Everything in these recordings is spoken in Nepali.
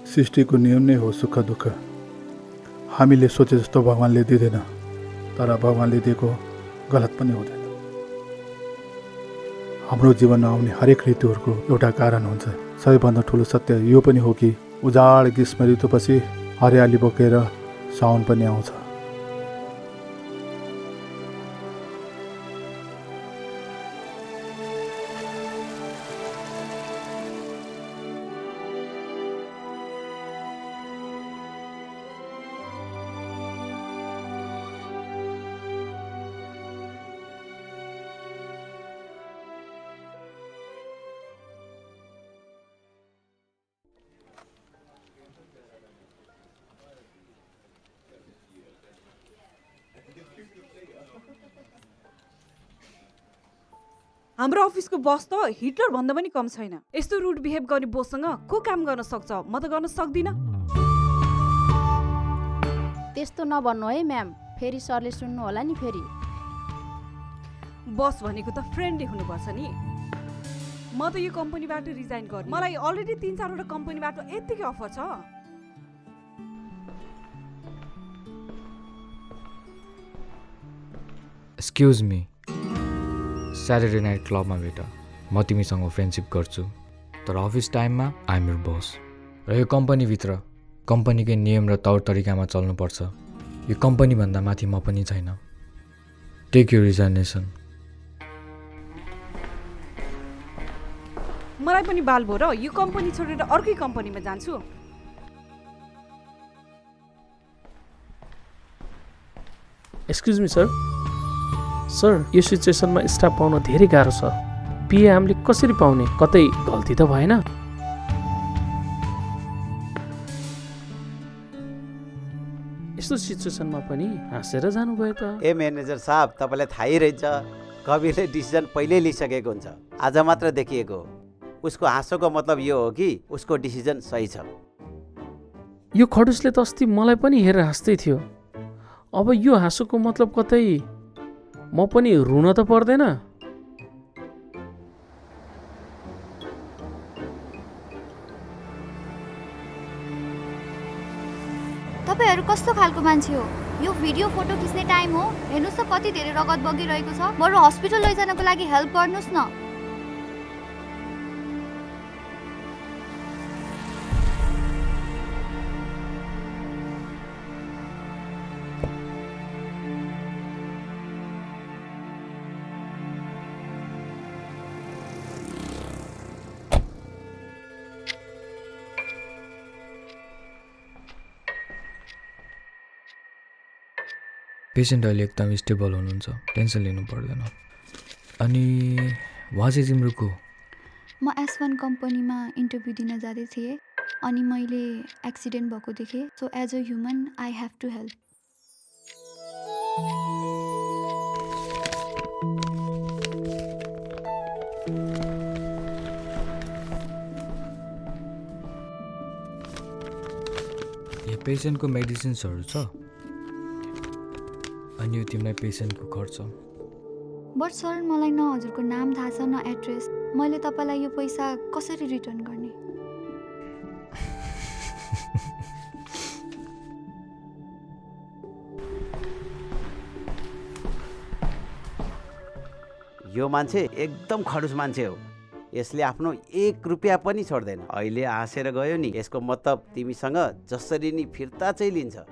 सृष्टिको नियम नै हो सुख दुःख। हामीले सोचे जस्तो भगवान्ले दिँदैन, तर भगवान्ले दिएको गलत पनि हुँदैन। हाम्रो जीवनमा आउने हरेक ऋतुहरूको एउटा कारण हुन्छ। सबैभन्दा ठुलो सत्य यो पनि हो कि उजाड ग्रीष्म ऋतुपछि हरियाली बोकेर साउन पनि आउँछ। हाम्रो अफिसको बस त हिटलर भन्दा पनि कम छैन। यस्तो रुड बिहेभ गर्ने बोससँग को काम गर्न सक्छ? म त गर्न सक्दिनँ। त्यस्तो नभन्नु है म्याम, फेरि सरले सुन्नु होला नि। फेरि बस भनेको त फ्रेन्डली हुनुपर्छ नि। म त यो कम्पनीबाट रिजाइन गर्ने। मलाई अलरेडी 3-4 वटा कम्पनीबाट यतिकै अफर छ। एक्सक्युज मी, स्याटरडे नाइट क्लबमा भेट। म तिमीसँग फ्रेन्डसिप गर्छु, तर अफिस टाइममा आइएम योर बस। र यो कम्पनीभित्र कम्पनीकै नियम र तौर तरिकामा चल्नुपर्छ। यो कम्पनीभन्दा माथि म पनि छैन। Take your resignation. मलाई पनि बाल भो र यो कम्पनी छोडेर अर्कै कम्पनीमा जान्छु। एक्सक्युज मी सर, यो सिचुएसनमा स्टाफ पाउन धेरै गाह्रो छ। पिए हामीले कसरी पाउने? कतै गल्ती त भएन? यस्तो सिचुएसनमा पनि हाँसेर जानुभयो त। ए म्यानेजर साहब, तपाईँलाई थाहै रहेछ, कविरले डिसिजन पहिल्यै लिइसकेको हुन्छ, आज मात्र देखिएको। उसको हाँसोको मतलब यो हो कि उसको डिसिजन सही छ। यो खडुसले त अस्ति मलाई पनि हेरेर हाँस्दै थियो। अब यो हाँसोको मतलब कतै म पनि रुन त पर्दैन? तपाईहरु कस्तो खालको मान्छे हो? यो भिडियो फोटो खिच्ने टाइम हो? हेर्नुस् त कति धेरै रगत बगिरहेको छ। बरु हस्पिटल लैजानको लागि हेल्प गर्नुस् न। पेसेन्ट अहिले एकदम स्टेबल हुनुहुन्छ, टेन्सन लिनु पर्दैन। अनि उहाँ चाहिँ तिम्रो को? म S1 कम्पनीमा इन्टरभ्यू दिन जाँदै थिएँ, अनि मैले एक्सिडेन्ट भएको देखेँ। So as a human I have to help. यहाँ पेसेन्टको मेडिसिन्सहरू छ, अनि यो तिमीलाई पेसेन्टको खर्च। बट सर, मलाई न हजुरको नाम थाहा छ न एड्रेस। मैले तपाईँलाई यो पैसा कसरी रिटर्न गर्ने? यो मान्छे एकदम खडुस मान्छे हो। यसले आफ्नो 1 रुपियाँ पनि छोड्दैन। अहिले हाँसेर गयो नि, यसको मतलब तिमीसँग जसरी नि फिर्ता चाहिँ लिन्छ।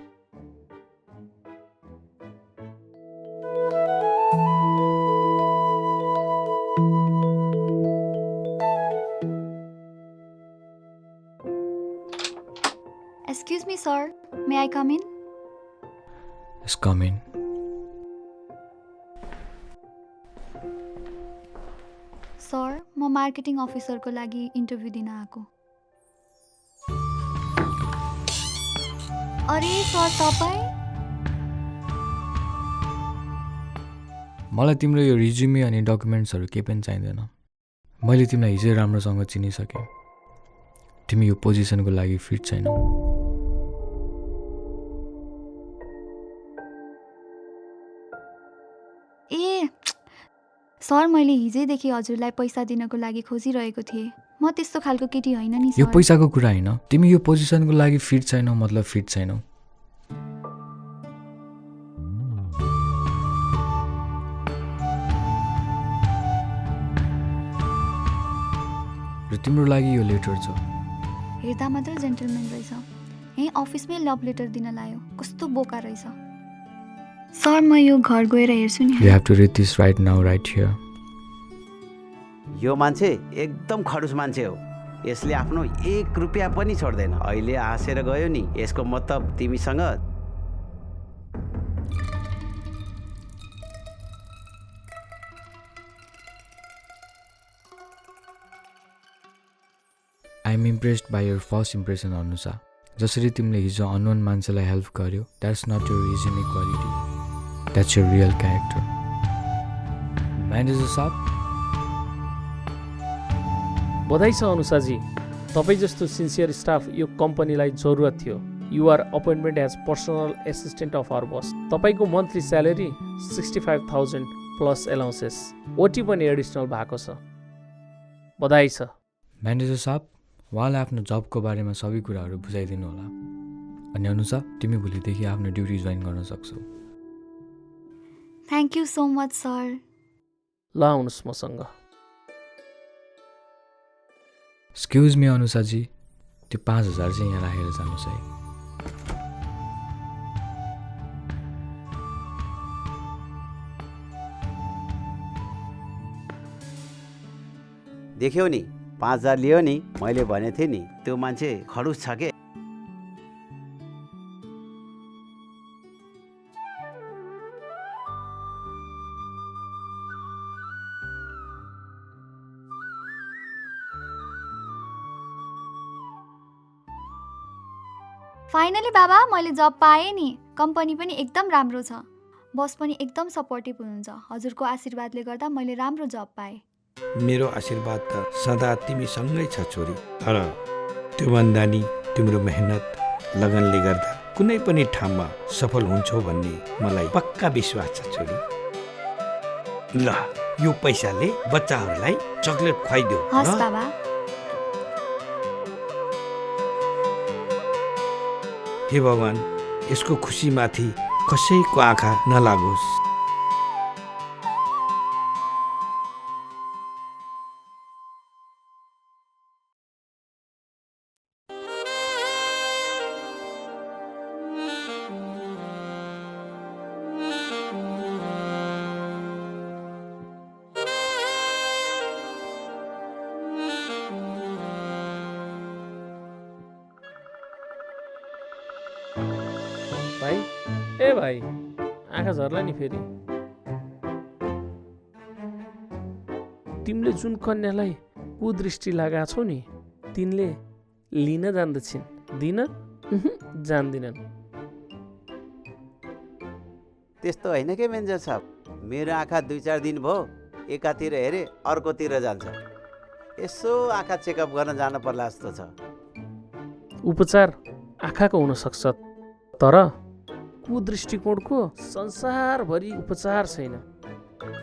Excuse me, sir. May I come in? Yes, come in. Sir, म मार्केटिङ अफिसरको लागि इन्टरभ्यू दिन आएको। अरे सर, तपाईँ? मलाई तिम्रो यो रिज्युमे अनि डकुमेन्ट्सहरू केही पनि चाहिँदैन। मैले तिमीलाई हिजै राम्रोसँग चिनिसकेँ। तिमी यो पोजिसनको लागि फिट छैनौ। ए सर, मैले हिजैदेखि हजुरलाई पैसा दिनको लागि खोजिरहेको थिएँ। म त्यस्तो खालको केटी होइन नि यो सर। पैसाको कुरा होइन, तिमी यो पोजिसनको लागि फिट छैनौ मतलब फिट छैनौ। र तिम्रो लागि यो लेटर छ। हेर्दा मात्र जेन्टलमेन रहेछ, यहीँ अफिसमै लभ लेटर दिन लायो। कस्तो बोका रहेछ। सर म यो घर गएर हेर्छु नि। You have to read this right now, right here. यो मान्छे एकदम खडुस मान्छे हो। यसले आफ्नो 1 रुपियाँ पनि छोड्दैन। अहिले हाँसेर गयो नि, यसको मतलब तिमीसँग I am impressed by your first impression, अनुसा। जसरी तिमीले हिजो अननोन मान्छेलाई हेल्प गर्यो, that's not your resume quality. That's your real character. Manager साहब, बधाई छ अनुसाजी, तपाईँ जस्तो सिन्सियर स्टाफ यो कम्पनीलाई जरुरत थियो। You are appointment as personal assistant of our boss. तपाईँको monthly salary 65,000 plus allowances, OT पनि एडिसनल भएको छ। बधाई छ। म्यानेजर साहब, उहाँलाई आफ्नो जबको बारेमा सबै कुराहरू बुझाइदिनु होला। अनि अनुसा, तिमी भोलिदेखि आफ्नो ड्युटी जोइन गर्न सक्छौ। Thank you so much sir. ल आउनुहोस् मसँग। एक्सक्युज मी अनुसाजी, त्यो 5,000 चाहिँ यहाँ राखेर जानुहोस् है। देख्यौ नि 5,000 लियो नि। मैले भने थिएँ नि त्यो मान्छे खडुस छ के। फाइनली बाबा मैले जब पाएँ नि। कम्पनी पनि एकदम राम्रो छ, बस पनि एकदम सपोर्टिभ हुनुहुन्छ। हजुरको आशीर्वादले गर्दा मैले राम्रो जब पाएँ। मेरो आशीर्वाद त सदा तिमीसँगै छ छोरी। तर त्योभन्दा नि तिम्रो मेहनत लगनले गर्दा कुनै पनि ठाउँमा सफल हुन्छौ भन्ने मलाई पक्का विश्वास छ छोरी। ल यो पैसाले बच्चाहरूलाई चकलेट खुवाइदेऊ। हस् बाबा। हे भगवान, यसको खुसीमाथि कसैको आँखा नलागोस्। भाइ, ए भाइ, आँखा झर्ला नि फेरि। तिमीले जुन कन्यालाई कुदृष्टि लगाएको छौ नि, तिनले लिन जान्दछिन्, दिन जान्दिनन्। त्यस्तो होइन के म्यानेजर साहब। मेरो आँखा 2-4 दिन भयो एकातिर हेरे अर्कोतिर जान्छ। यसो आँखा चेकअप गर्न जान पर्ला जस्तो छ। उपचार आँखाको हुन सक्छ, तर कुदृष्टिकोणको संसारभरि उपचार छैन।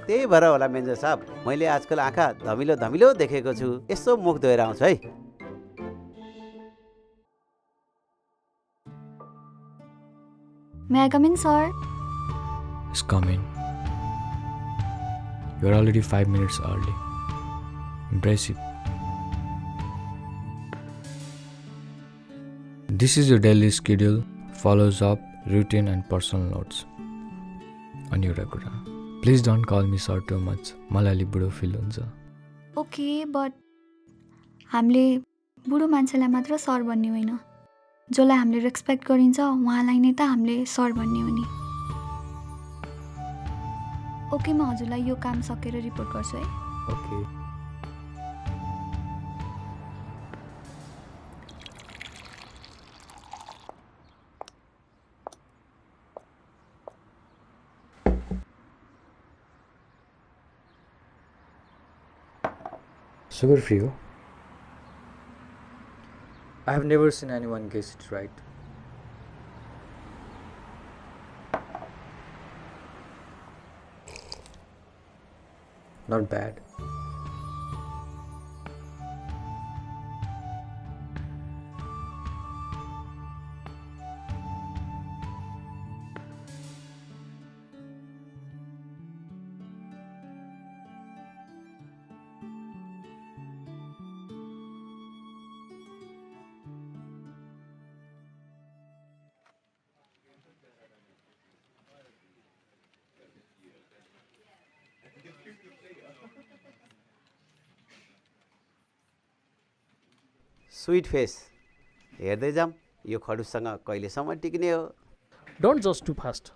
त्यही भएर होला म्यानेजर साहब, मैले आजकल आँखा धमिलो धमिलो देखेको छु। यसो मुख धोएर आउँछु है। May I come in, sir? Yes, come in. You are already 5 minutes early. Impressive. This is your daily schedule, follows up, routine and personal notes. अनि एउटा कुरा, please don't call me sir too much, मलाई अलि बुढो फिल हुन्छ। ओके, बट हामीले बुढो मान्छेलाई मात्र सर भन्ने होइन, जसलाई हामीले रेस्पेक्ट गरिन्छ उहाँलाई नै त हामीले सर भन्ने हो नि। ओके, म हजुरलाई यो काम सकेर रिपोर्ट गर्छु है। ओके। Sugar free हो? I have never seen anyone guess it right. Not bad. Sweet face हेर्दै जाऊँ यो खडुससँग कहिलेसम्म टिक्ने हो। Don't just too fast.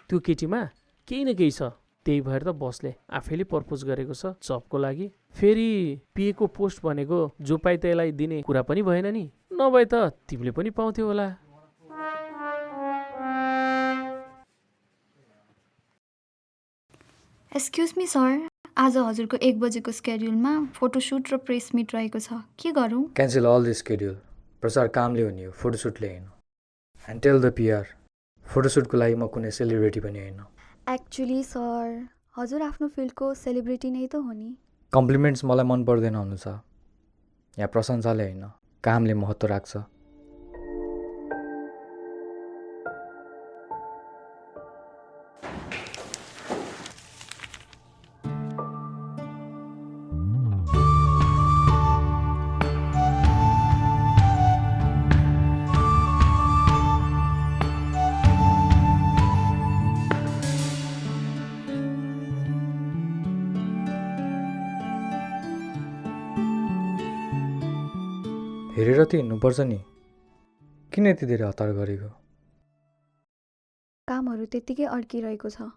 त्यो केटीमा केही न केही छ, त्यही भएर त बसले आफैले प्रपोज गरेको छ जबको लागि। फेरि पिएको पोस्ट भनेको जो पाइ त्यसलाई दिने कुरा पनि भएन नि, नभए त तिमीले पनि पाउँथ्यौ होला। एक्सक्युज मी सर, आज हजुरको 1 बजेको स्केड्युलमा फोटोसुट र प्रेस मिट रहेको छ, के गरौँ? Cancel all this schedule. प्रचार कामले हुने हो, फोटोसुटले होइन। एन्ड टेल द पिआर फोटोसुटको लागि म कुनै सेलिब्रिटी पनि होइन। एक्चुली सर, हजुर आफ्नो फिल्डको सेलिब्रिटी नै त हो नि। कम्प्लिमेन्ट्स मलाई मन पर्दैन हुनु छ। यहाँ प्रशंसाले होइन, कामले महत्त्व राख्छ। हेरेर त हिँड्नुपर्छ नि, किन यति धेरै हतार गरेको? कामहरू त्यत्तिकै अड्किरहेको छ।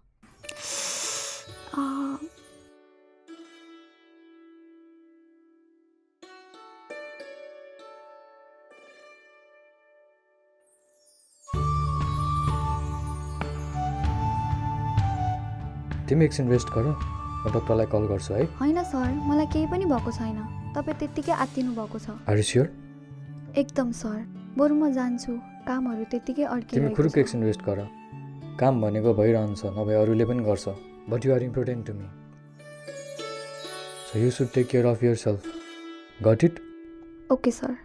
तिमी एकछिन रेस्ट गर, म डक्टरलाई कल गर्छु है। होइन सर, मलाई केही पनि भएको छैन, तपाईँ त्यत्तिकै आत्तिनु भएको छ। Are you sure? एकदम सर, बरु म जान्छु, कामहरू त्यत्तिकै तिमी अड्किरहेको खुरुक छ। एकछिन रेस्ट गर। काम भनेको भइरहन्छ, नभए अरूले पनि गर्छ। But you are important to me, so you should take care of yourself. Got it? Okay sir.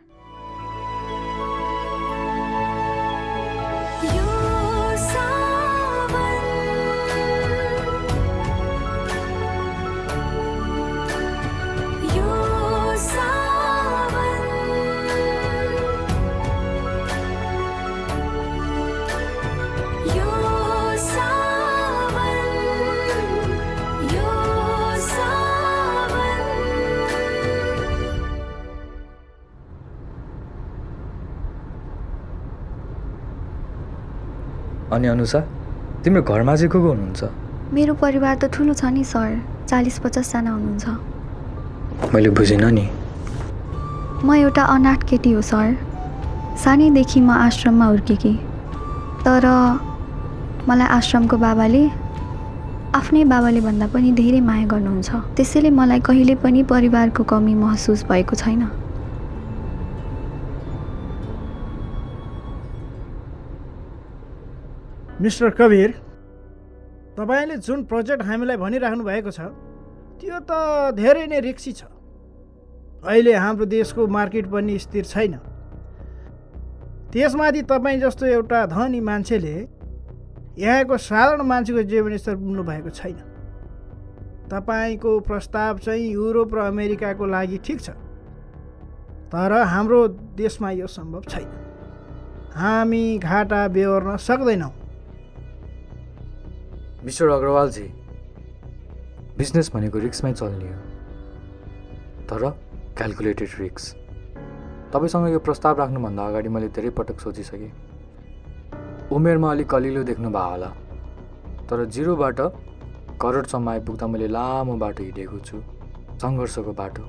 अनि अनुसा, तिम्रो घरमा चाहिँ को हुनुहुन्छ? मेरो परिवार त ठुलो छ नि सर, 40-50 जना हुनुहुन्छ। मैले बुझिनँ नि। म एउटा अनाथ केटी हो सर। सानैदेखि म आश्रममा हुर्केकी, तर मलाई आश्रमको बाबाले आफ्नै बाबाले भन्दा पनि धेरै माया गर्नुहुन्छ। त्यसैले मलाई कहिले पनि परिवारको कमी महसुस भएको छैन। मिस्टर कबीर, तपाईँले जुन प्रोजेक्ट हामीलाई भनिराख्नु भएको छ त्यो त धेरै नै रिक्सी छ। अहिले हाम्रो देशको मार्केट पनि स्थिर छैन। त्यसमाथि तपाईँ जस्तो एउटा धनी मान्छेले यहाँको साधारण मान्छेको जीवनस्तर पुग्नु भएको छैन। तपाईँको प्रस्ताव चाहिँ युरोप र अमेरिकाको लागि ठिक छ, तर हाम्रो देशमा यो सम्भव छैन। हामी घाटा बेहोर्न सक्दैनौँ। मिस्टर अग्रवालजी, बिजनेस भनेको रिक्समै चल्ने हो, तर क्यालकुलेटेड रिक्स। तपाईँसँग यो प्रस्ताव राख्नुभन्दा अगाडि मैले धेरै पटक सोचिसकेँ। उमेरमा अलिक कलिलो देख्नु भयो होला, तर 0बाट करोडसम्म आइपुग्दा मैले लामो बाटो हिँडेको छु, सङ्घर्षको बाटो।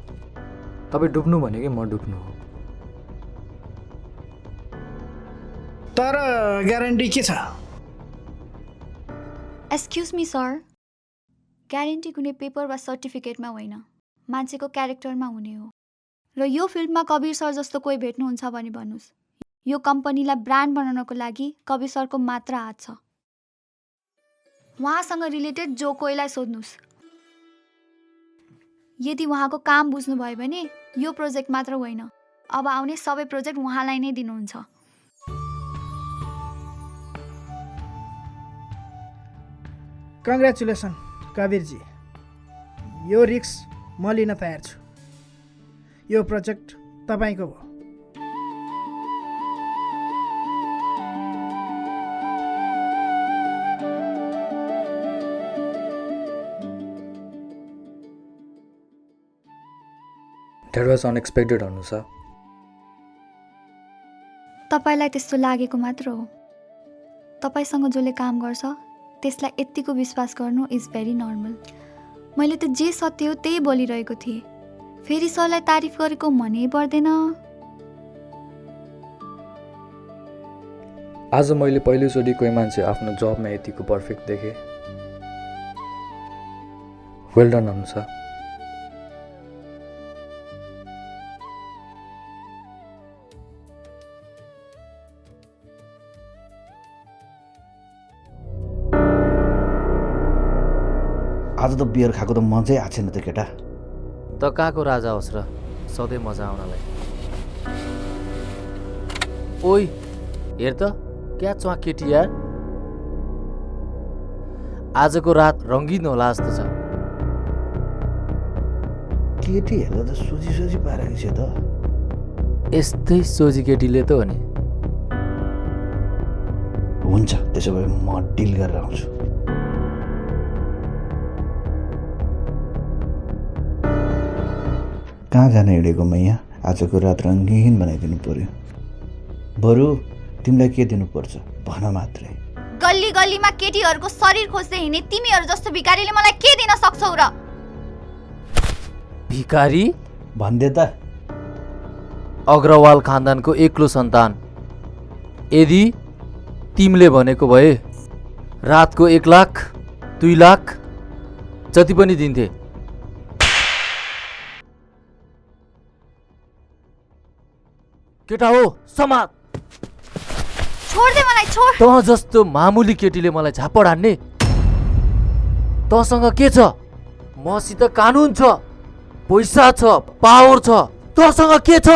तपाईँ डुब्नु भनेकै म डुब्नु हो। तर ग्यारेन्टी के छ? एक्सक्युज मी सर, ग्यारेन्टी कुनै पेपर वा सर्टिफिकेटमा होइन, मान्छेको क्यारेक्टरमा हुने हो। र यो फिल्डमा कबीर सर जस्तो कोही भेट्नुहुन्छ भने भन्नुहोस्। यो कम्पनीलाई ब्रान्ड बनाउनको लागि कबीर सरको मात्र हात छ। उहाँसँग रिलेटेड जो कोहीलाई सोध्नुहोस्। यदि उहाँको काम बुझ्नुभयो भने यो प्रोजेक्ट मात्र होइन, अब आउने सबै प्रोजेक्ट उहाँलाई नै दिनुहुन्छ। कङ्ग्रेचुलेसन कबीरजी, यो रिक्स म लिन तयार छु। यो प्रोजेक्ट तपाईँको हो। द्याट वाज अनएक्सपेक्टेड अनुसा। तपाईँलाई त्यस्तो लागेको मात्र हो। तपाईँसँग जसले काम गर्छ त्यसलाई यत्तिको विश्वास गर्नु इज भेरी नर्मल। मैले त जे सत्य हो त्यही बोलिरहेको थिएँ। फेरि सरलाई तारिफ गरेको मनै पर्दैन। आज मैले पहिलोचोटि कोही मान्छे आफ्नो जबमा यतिको पर्फेक्ट देखेँ। वेल डन अनुसा। आज त बियर खाएको त मजै आएको छैन त केटा। त कहाँको राजा होस् र सधैँ मजा आउनलाई। ओइ हेर त क्या चुवा केटी यार, आजको रात रङ्गीन होला जस्तो छ। केटी हेर्दा त सोझी सोझी पारेको छ त। यस्तै सोझी केटीले त हो नि। हुन्छ त्यसो भए म डिल गरेर आउँछु। कहाँ जान हिँडेको मैया? आजको रात रङ्गीन बनाइदिनु पर्यो। बरु तिमीलाई के दिनुपर्छ भन मात्रै। गल्ली गल्लीमा केटीहरूको शरीर खोज्दै हिँड्ने तिमीहरू जस्तो भिखारीले मलाई के दिन सक्छौ र? भिखारी भन्दे त। अग्रवाल खानदानको एक्लो सन्तान। यदि तिमीले भनेको भए रातको 1 लाख 2 लाख जति पनि दिन्थे। केटा हो समात। छोड दे मलाई, छोड। तँ जस्तो मामुली केटीले मलाई झापड हान्ने? तँसँग के छ? मसित कानुन छ, पैसा छ, पावर छ। तँसँग के छ?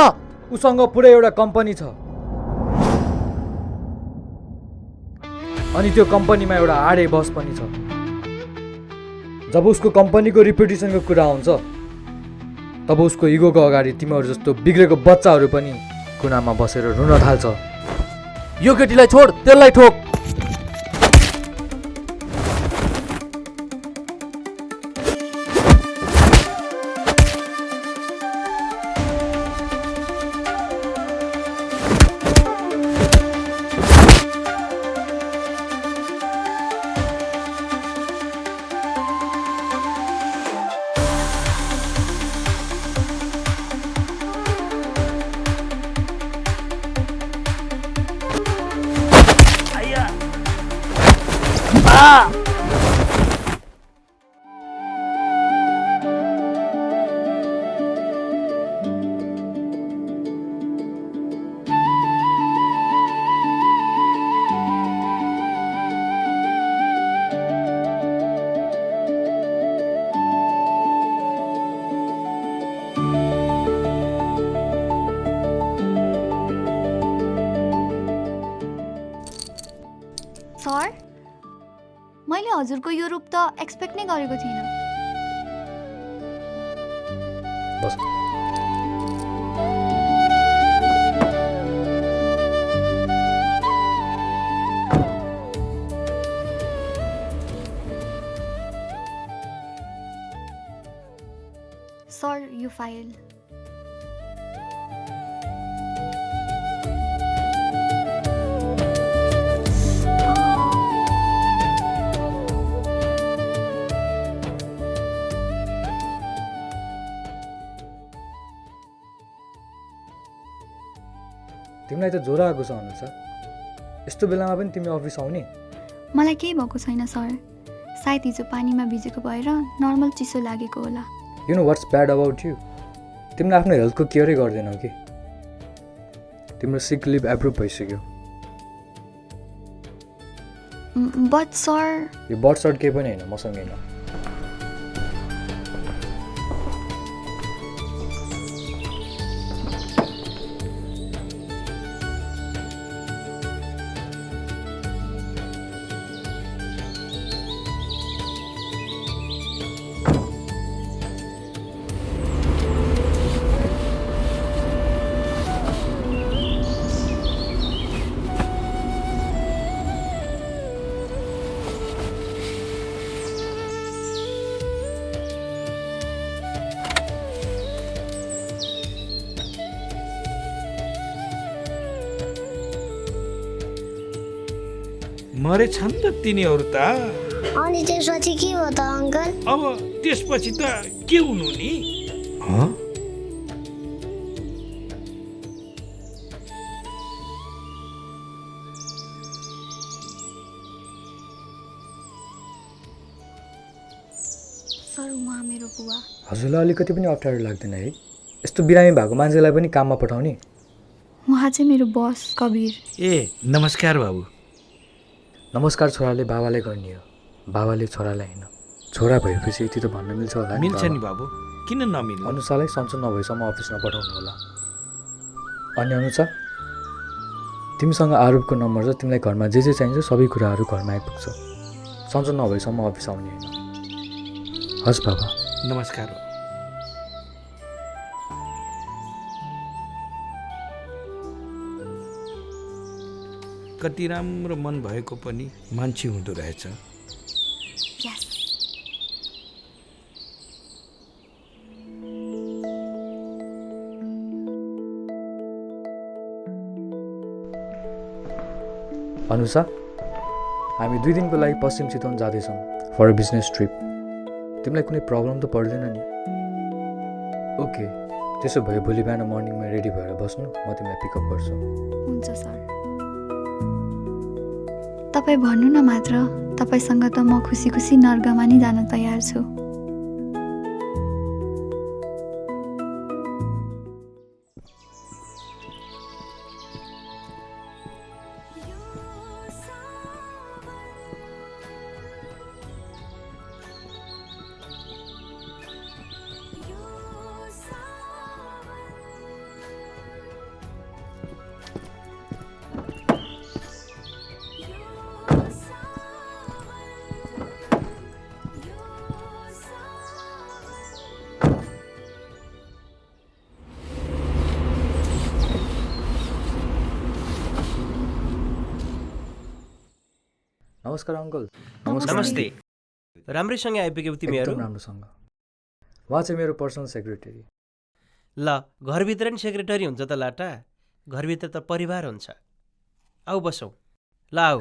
उसँग पुरै एउटा कम्पनी छ। अनि त्यो कम्पनीमा एउटा आडे बस पनि छ। जब उसको कम्पनीको रिपुटेसनको कुरा आउँछ तब उसको इगोको अगाडि तिमीहरू जस्तो बिग्रेको बच्चाहरू पनि कुनामा बसेर रुन थाल्छ। यो केटीलाई छोड, त्यसलाई ठोक। सर, मैले हजुरको यो रूप त एक्सपेक्ट नै गरेको थिइनँ। बस। सर, यो फाइल। तिमीलाई त ज्वरो आएको छ अनुसा। यस्तो बेलामा पनि तिमी अफिस आउने? मलाई केही भएको छैन सर। सायद हिजो पानीमा भिजेको भएर नर्मल चिसो लागेको होला। You know what's bad about you? तिमीले आफ्नो हेल्थको केयरै गर्दैनौ कि? तिम्रो सिक लिभ एप्रुभ भइसक्यो। बट सर, यो बट सर्ट केही पनि होइन, मसँग होइन। मरेछन् त तिनीहरू त। अनि त्यसपछि के भयो त अङ्कल? अब त्यसपछि त के हुनु नि? हँ? सर उहाँ मेरो बुवा। हजुरलाई अलिकति पनि अप्ठ्यारो लाग्दैन है यस्तो बिरामी भएको मान्छेलाई पनि काममा पठाउने? उहाँ चाहिँ मेरो बस कवीर। ए नमस्कार बाबु। नमस्कार छोराले बाबाले गर्ने हो, बाबाले छोरालाई होइन। छोरा भएपछि यति त भन्न मिल्छ होला नि? मिल्छ नि बाबु, किन नमिल्नु? अनुसालाई सन्चो नभएसम्म अफिसमा पठाउनु होला। अनि अनुसा तिमीसँग आरोपको नम्बर छ, तिमीलाई घरमा जे जे चाहिन्छ सबै कुराहरू घरमा आइपुग्छ। सन्चो नभएसम्म अफिस आउने होइन। हस् बाबा। नमस्कार। कति राम्रो मन भएको पनि मान्छे हुँदो रहेछ। अनुसा हामी 2 दिनको लागि पश्चिम चितवन जाँदैछौँ फर अ बिजनेस ट्रिप। तिमीलाई कुनै प्रब्लम त पर्दैन नि? ओके, त्यसो भए भोलि बिहान मर्निङमा रेडी भएर बस्नु, म तिमीलाई पिकअप गर्छु। हुन्छ सर। तपाईँ भन्नु न मात्र, तपाईँसँग त म खुसी खुसी नर्गमा नि जान तयार छु। नमस्कार अङ्कल। नमस्ते। राम्रैसँग आइपुग्यौ तिमीहरू? एकदम राम्रोसँग। उहाँ चाहिँ मेरो पर्सनल सेक्रेटरी। ल, घरभित्र नि सेक्रेटरी हुन्छ त लाटा? घरभित्र त परिवार हुन्छ। आऊ बसौँ। ल आऊ।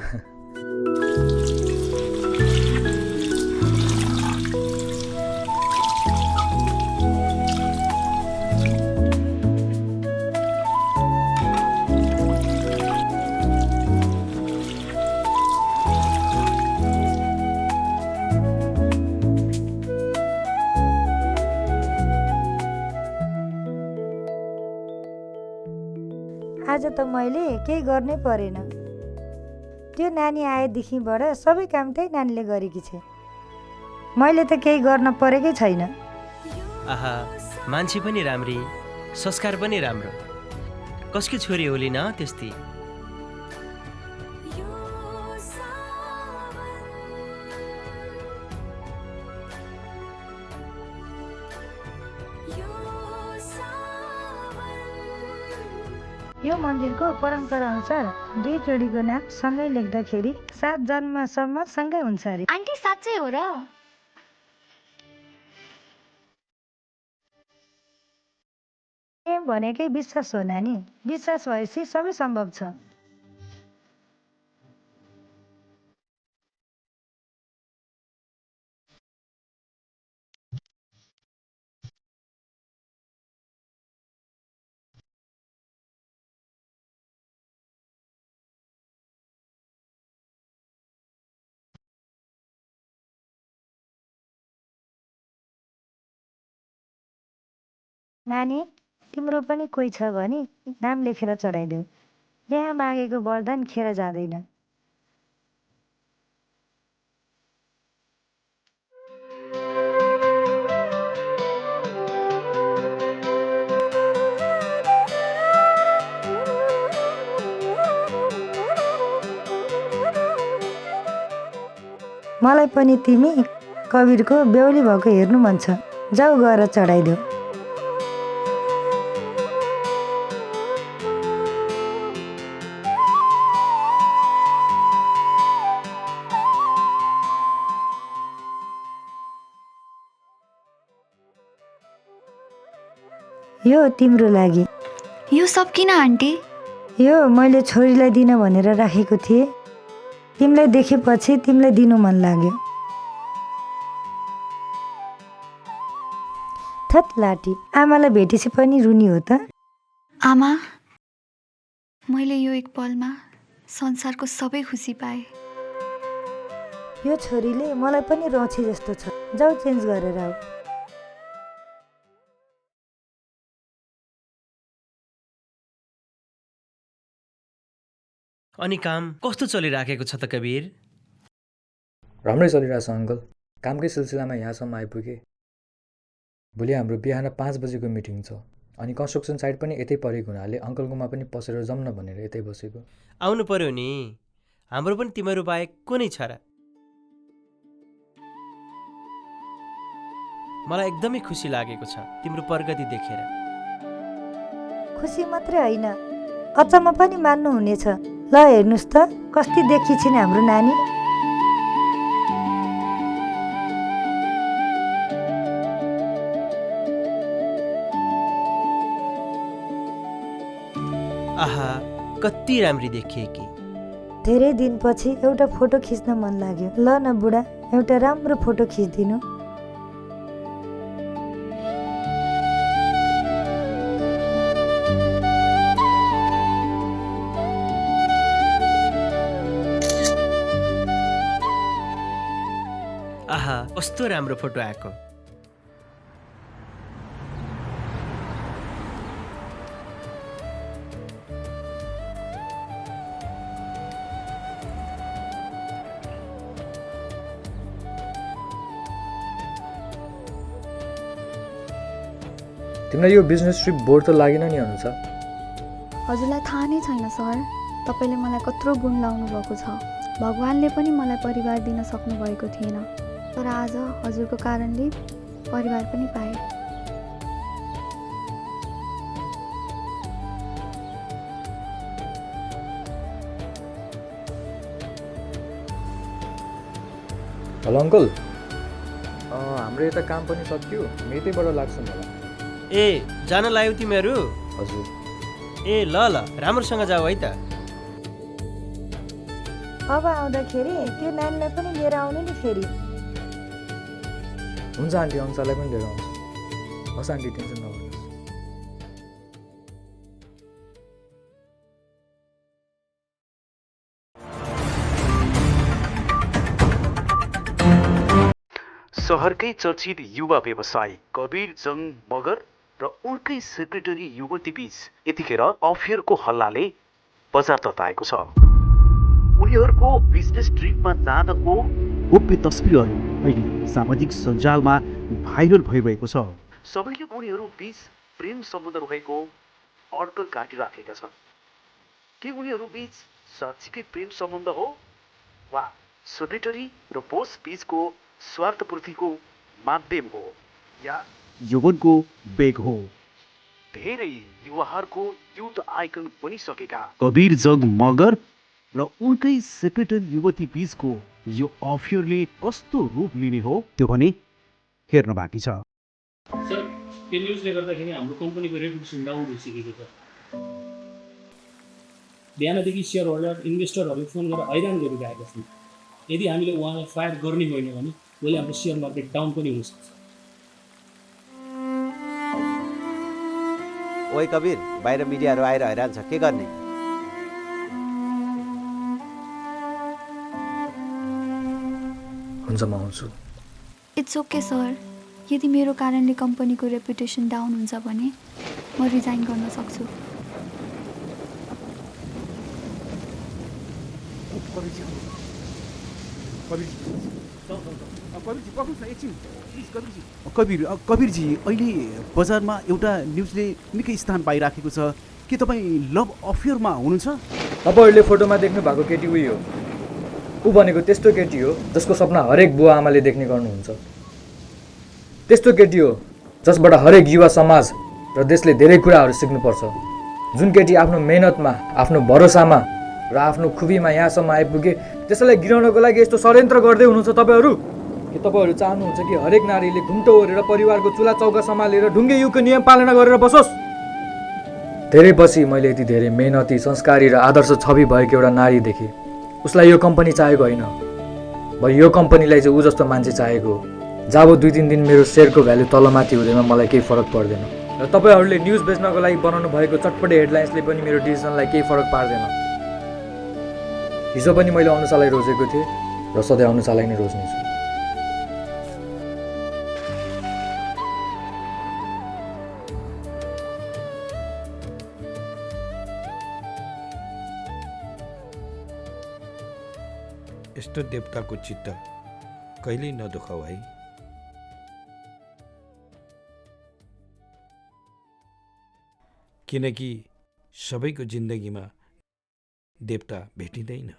आज त मैले केही गर्नै परेन। त्यो नानी आएदेखिबाट सबै काम त्यही नानीले गरेकी छ। मैले त केही गर्न परेकै छैन। आहा, मान्छे पनि राम्री, संस्कार पनि राम्रो। कसकी छोरी होली न त्यस्ती? यो मन्दिरको परम्परा अनुसार 2 जोडीको नाम सँगै लेख्दाखेरि 7 जन्मसम्म सँगै हुन्छ अरे। आन्टी साँच्चै हो र? प्रेम भनेकै विश्वास हो नानी। विश्वास भएपछि सबै सम्भव छ। नानी, तिम्रो पनि कोही छ भने नाम लेखेर चढाइदेऊ। यहाँ मागेको वरदान खेर जाँदैन। मलाई पनि तिमी कवीरको बेहुली भएको हेर्नु मन छ। जाऊ गएर चढाइदेऊ। यो तिम्रो लागि। यो सब किन आन्टी? यो मैले छोरीलाई दिन भनेर राखेको थिएँ। तिमीलाई देखेपछि तिमीलाई दिनु मन लाग्यो। थत लाटी, आमालाई भेटेपछि पनि रुनी हो त? आमा, मैले यो एक पलमा संसारको सबै खुसी पाएँ। यो छोरीले मलाई पनि रछे जस्तो छ। जाऊ चेन्ज गरेर आऊ। अनि काम कस्तो चलिराखेको छ त कवीर? राम्रै चलिरहेछ अङ्कल। कामकै सिलसिलामा यहाँसम्म आइपुगेँ। भोलि हाम्रो बिहान 5 बजेको मिटिङ छ अनि कन्स्ट्रक्सन साइट पनि यतै परेको हुनाले अङ्कलकोमा पनि पसेर जाउँ न भनेर यतै बसेको। आउनु पर्यो नि, हाम्रो पनि तिमीहरू बाहेक कुनै छ र? मलाई एकदमै खुसी लागेको छ तिम्रो प्रगति देखेर। खुसी मात्रै होइन, अचम्म पनि मान्नुहुनेछ। ल हेर्नुहोस् त कति देखी छिन् हाम्रो नानी। आहा, कति राम्री देखिए कि। धेरै दिनपछि एउटा फोटो खिच्न मन लाग्यो। ल न बुढा, एउटा राम्रो फोटो खिचिदिनु। आहा, कस्तो राम्रो फोटो आएको। तिमीलाई यो बिजनेस ट्रिप बोर त लागेन नि अनुसा? हजुरलाई थाहा नै छैन सर, तपाईँले मलाई कत्रो गुण लाउनु भएको छ। भगवानले पनि मलाई परिवार दिन सक्नु भएको थिएन, तर आज हजुरको कारणले परिवार पनि पाएँ। हेलो अङ्कल, हाम्रो यता काम पनि सकियो, म यतैबाट लाग्छु होला। ए, जान लाग्यो तिमीहरू? हजुर। ए ल ल, राम्रोसँग जाऊ है त। अब आउँदाखेरि त्यो नानीलाई पनि लिएर आउनु नि फेरि। हुन्छ आन्टी, अंशलाई पनि लिएर आउँछु। हस् आन्टी, टेन्सन नगर्नुहोस्। सहरकै चर्चित युवा व्यवसायी कवीर जङ मगर र उनकै सेक्रेटरी युवती बीच यतिखेर अफेयरको हल्लाले बजार तताएको छ। उनीहरूको बिजनेस ट्रिपमा जाँदाको गोप्य तस्बिरहरू अहिले सामाजिक सञ्जालमा भाइरल भइरहेको छ। सबैले उनीहरू बीच प्रेम सम्बन्ध रहेको अड्कल काटिराखेका छन्। के उनीहरू बीच साँच्चीकै प्रेम सम्बन्ध हो वा सेक्रेटरी र बोस बीचको स्वार्थपूर्तिको माध्यम हो या यौवनको बेग हो? धेरै युवाहरूको युथ आइकन बनिसकेका कवीर जङ मगर र उनकै सेक्रेटरी युवती बीचको यो अफेयरले कस्तो रूप लिने हो त्यो भने हेर्न बाँकी छ। सर, यो न्युजले गर्दाखेरि हाम्रो कम्पनीको रेपुटेसन डाउन भइसकेको छ। बिहानदेखि सेयर होल्डर इन्भेस्टरहरूले फोन गरेर हैरान गरिरहेका छन्। यदि हामीले उहाँलाई फायर गर्ने होइन भने भोलि हाम्रो सेयर मार्केट डाउन पनि हुनसक्छ। ओइ कवीर, बाहिर मिडियाहरू आएर हैरान छ, के गर्ने? हुन्छ, म आउँछु। इट्स ओके सर, यदि मेरो कारणले कम्पनीको रेपुटेसन डाउन हुन्छ भने म रिजाइन गर्न सक्छु। कवीरजी, अहिले बजारमा एउटा न्युजले निकै स्थान पाइराखेको छ। के तपाईँ लभ अफेयरमा हुनुहुन्छ? तपाईँहरूले फोटोमा देख्नु भएको केटी उही हो। ऊ भनेको त्यस्तो केटी हो जसको सपना हरेक बुवा आमाले देख्ने गर्नुहुन्छ। त्यस्तो केटी हो जसबाट हरेक युवा समाज र देशले धेरै कुराहरू सिक्नुपर्छ। जुन केटी आफ्नो मेहनतमा, आफ्नो भरोसामा र आफ्नो खुबीमा यहाँसम्म आइपुगे, त्यसैलाई गिराउनको लागि यस्तो षड्यन्त्र गर्दै हुनुहुन्छ तपाईँहरू। के तपाईँहरू चाहनुहुन्छ कि हरेक नारीले घुम्टो ओरेर परिवारको चुला चौका सम्हालेर ढुङ्गे युगको नियम पालना गरेर बसोस्? धेरै पछि मैले यति धेरै मेहनती, संस्कारी र आदर्श छवि भएको एउटा नारी देखेँ। उसलाई यो कम्पनी चाहेको होइन, भयो यो कम्पनीलाई चाहिँ ऊ जस्तो मान्छे चाहेको हो। जब 2-3 दिन मेरो सेयरको भ्यालु तलमाथि हुँदैमा मलाई केही फरक पर्दैन। र तपाईँहरूले न्युज बेच्नको लागि बनाउनु भएको चटपटे हेडलाइन्सले पनि मेरो डिसिजनलाई केही फरक पार्दैन। हिजो पनि मैले अनुसालाई रोजेको थिएँ र सधैँ अनुसालाई नै रोज्नेछु। यस्तो देवताको चित्त कहिल्यै नदुखाऊ है। किनकि सबैको जिन्दगीमा देवता भेटिँदैन।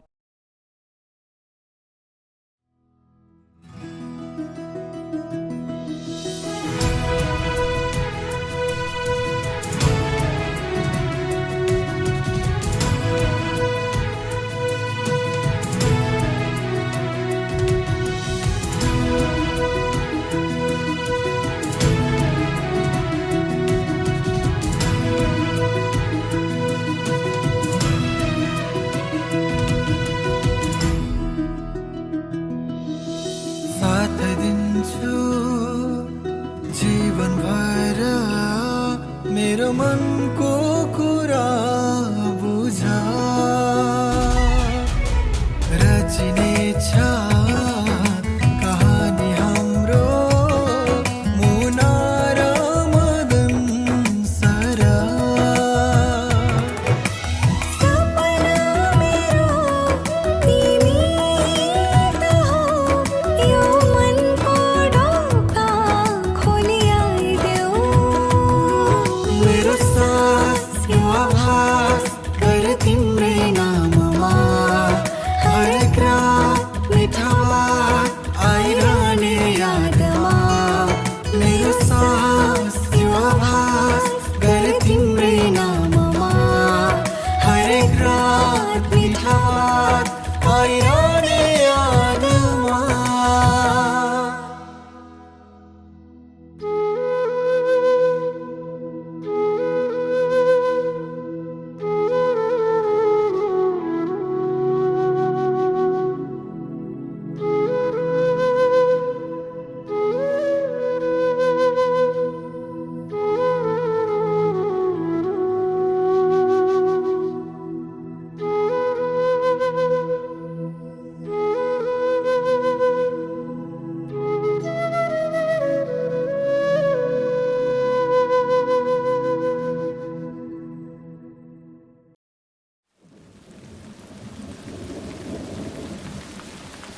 मनको कुरा बुझा रचिनेछ कहानी हाम्रो मुना र मदन सरा। सपना मेरो तिमी त हो, यो मनको ढोका खोली आइदेऊ। मेरो सास यो आभास गरे तिम्रै नाममा, हरेक रात मिठा बात आइरहने यादमा। मेरो सास यो आभास गरे तिम्रै नाममा, हरेक रात मिठा बात आइरहने यादमा।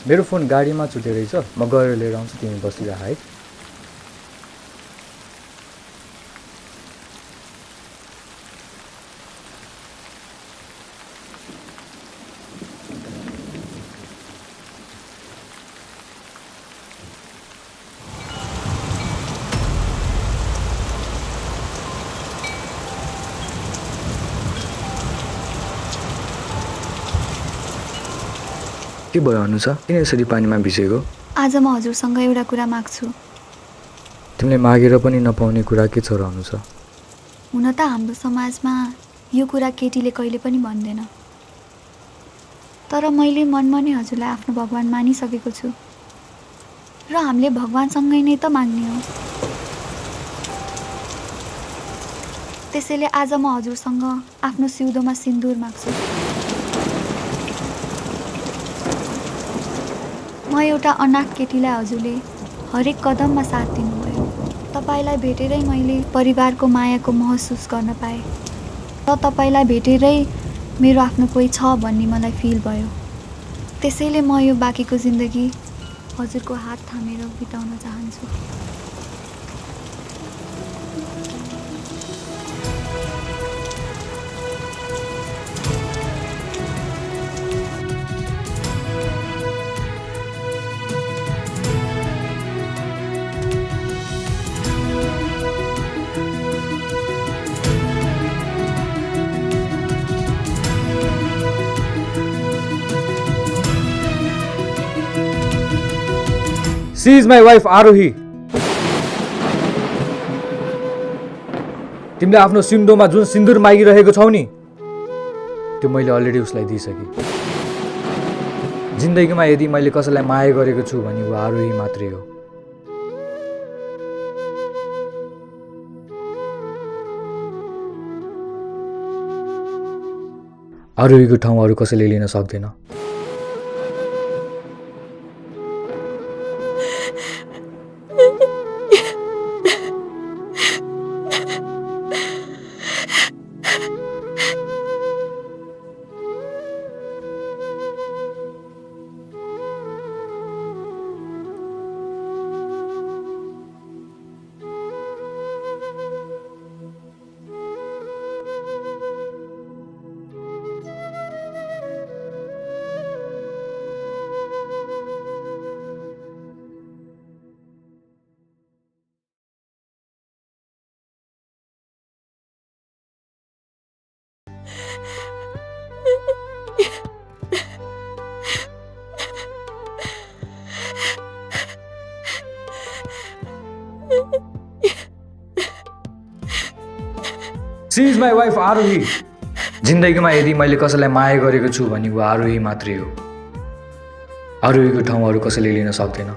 मेरो फोन गाडीमा छुटे रहेछ, म गएर लिएर आउँछु, तिमी बसिरह है। के भयो अनुसा, किन यसरी पानीमा भिजेको? आज म हजुरसँग एउटा कुरा माग्छु। तिमीले मागेर पनि नपाउने कुरा के छ र अनुसा? हुन त हाम्रो समाजमा यो कुरा केटीले कहिले पनि भन्दैन, तर मैले मनमा नै हजुरलाई आफ्नो भगवान मानिसकेको छु र हामीले भगवानसँगै नै त माग्ने हो। त्यसैले आज म हजुरसँग आफ्नो सिउँदोमा सिन्दुर माग्छु। म एउटा अनाथ केटीलाई हजुरले हरेक कदममा साथ दिनुभयो। तपाईँलाई भेटेरै मैले परिवारको मायाको महसुस गर्न पाएँ र तपाईँलाई भेटेरै मेरो आफ्नो कोही छ भन्ने मलाई फिल भयो। त्यसैले म यो बाँकीको जिन्दगी हजुरको हात थामेर बिताउन चाहन्छु। She is my wife आरोही। तिमीले आफ्नो सिन्दुरमा जुन सिन्दुर मागिरहेको छौ नि, त्यो मैले अलरेडी उसलाई दिइसकेँ। जिन्दगीमा यदि मैले कसैलाई माया गरेको छु भने ऊ आरोही मात्रै हो। आरोहीको ठाउँ अरू कसैले लिन सक्दैन। सी इज माई वाइफ आरोही। जिन्दगीमा यदि मैले कसैलाई माया गरेको छु भने ऊ आरोही मात्रै हो। आरोहीको ठाउँ अरू कसैले लिन सक्दैन।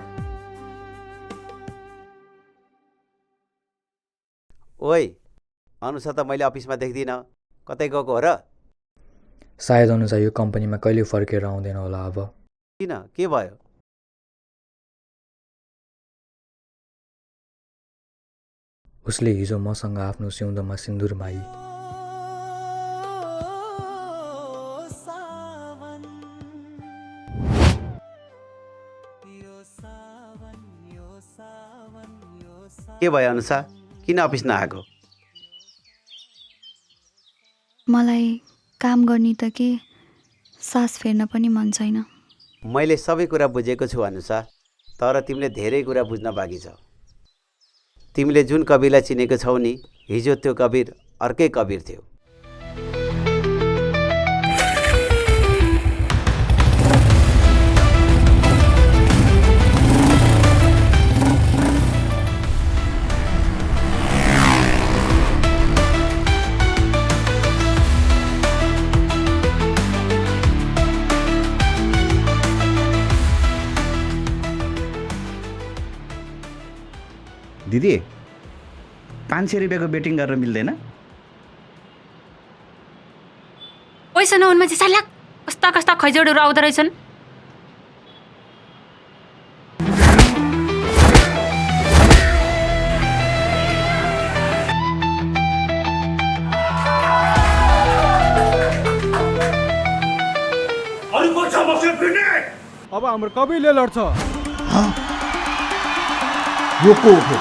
ओइ, अनुसा त मैले अफिसमा देख्दिनँ, कतै गएको हो र? सायद अनुसा यो कम्पनीमा कहिले फर्केर आउँदैन होला। अब किन, के भयो? उसले हिजो मसँग आफ्नो सिउँदोमा सिन्दुर मागी। के भयो अनुसा, किन अफिस नआएको? मलाई काम गर्ने त के सास फेर्न पनि मन छैन। मैले सबै कुरा बुझेको छु अनुसा, तर तिमीले धेरै कुरा बुझ्न बाँकी छ। तिमीले जुन कविरलाई चिनेको छौ नि, हिजो त्यो कविर अर्कै कविर थियो। दिदी 500 रुपियाँको बेटिङ गरेर मिल्दैन? पैसा नहुनमा चाहिँ साल्याक कस्ता कस्ता खैजोडहरू आउँदो रहेछन्। अब हाम्रो कविले लड्छ। यो को हो?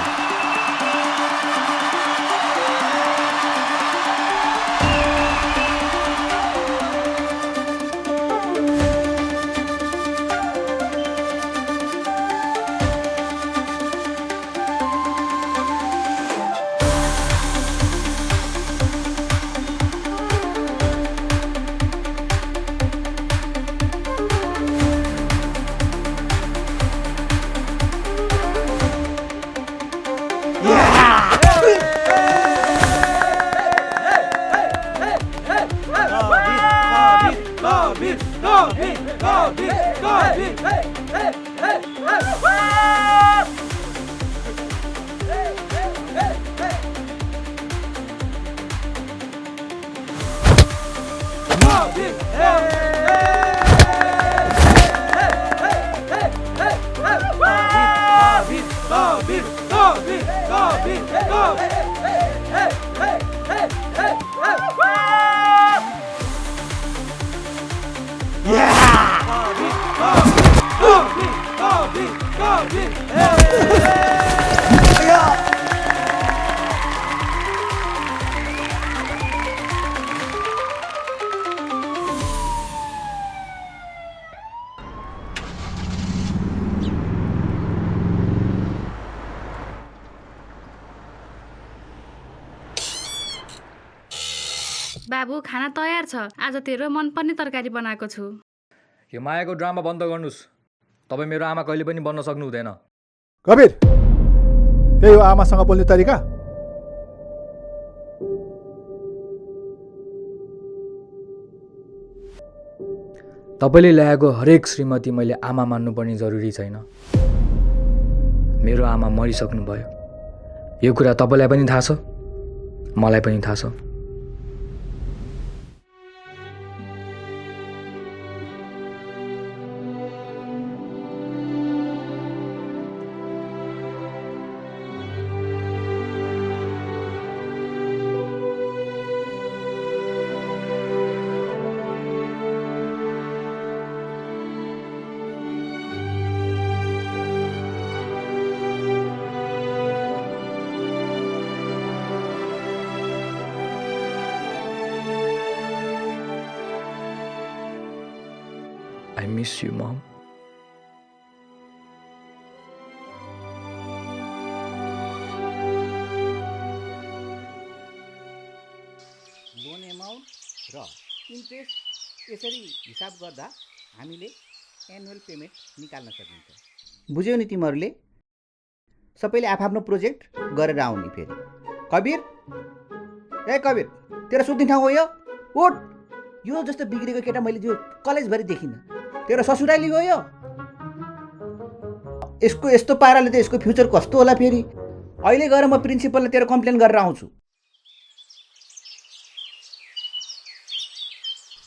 बाबु खाना तयार छ। आज तेरो मनपर्ने तरकारी बनाएको छु। यो मायाको ड्रामा बन्द गर्नुस्। तपाईँ मेरो आमा कहिले पनि बन्न सक्नु हुँदैन। कबीर, त्यही हो आमासँग बोल्ने तरिका? तपाईँले ल्याएको हरेक श्रीमती मैले आमा मान्नुपर्ने जरुरी छैन। मेरो आमा मरिसक्नुभयो। यो कुरा तपाईँलाई पनि थाहा छ, मलाई पनि थाहा छ। I miss you, Mom. Loan amount र इन्ट्रेस्ट यसरी हिसाब गर्दा हामीले एनुअल पेमेन्ट निकाल्न सकिन्छ। बुझ्यौ नि तिमीहरूले? सबैले आफ्नो प्रोजेक्ट गरेर आउने। फेरि कबिर, ए कबिर, तेरो सुत्ने ठाउँ हो यो? उठ! यो जस्तो बिग्रेको केटा मैले जो कलेजभरि देखिनँ। तेरो ससुराली हो यो? यसको यस्तो पाराले त यसको फ्युचर कस्तो होला फेरि? अहिले गएर म प्रिन्सिपललाई तेरो कम्प्लेन गरेर आउँछु।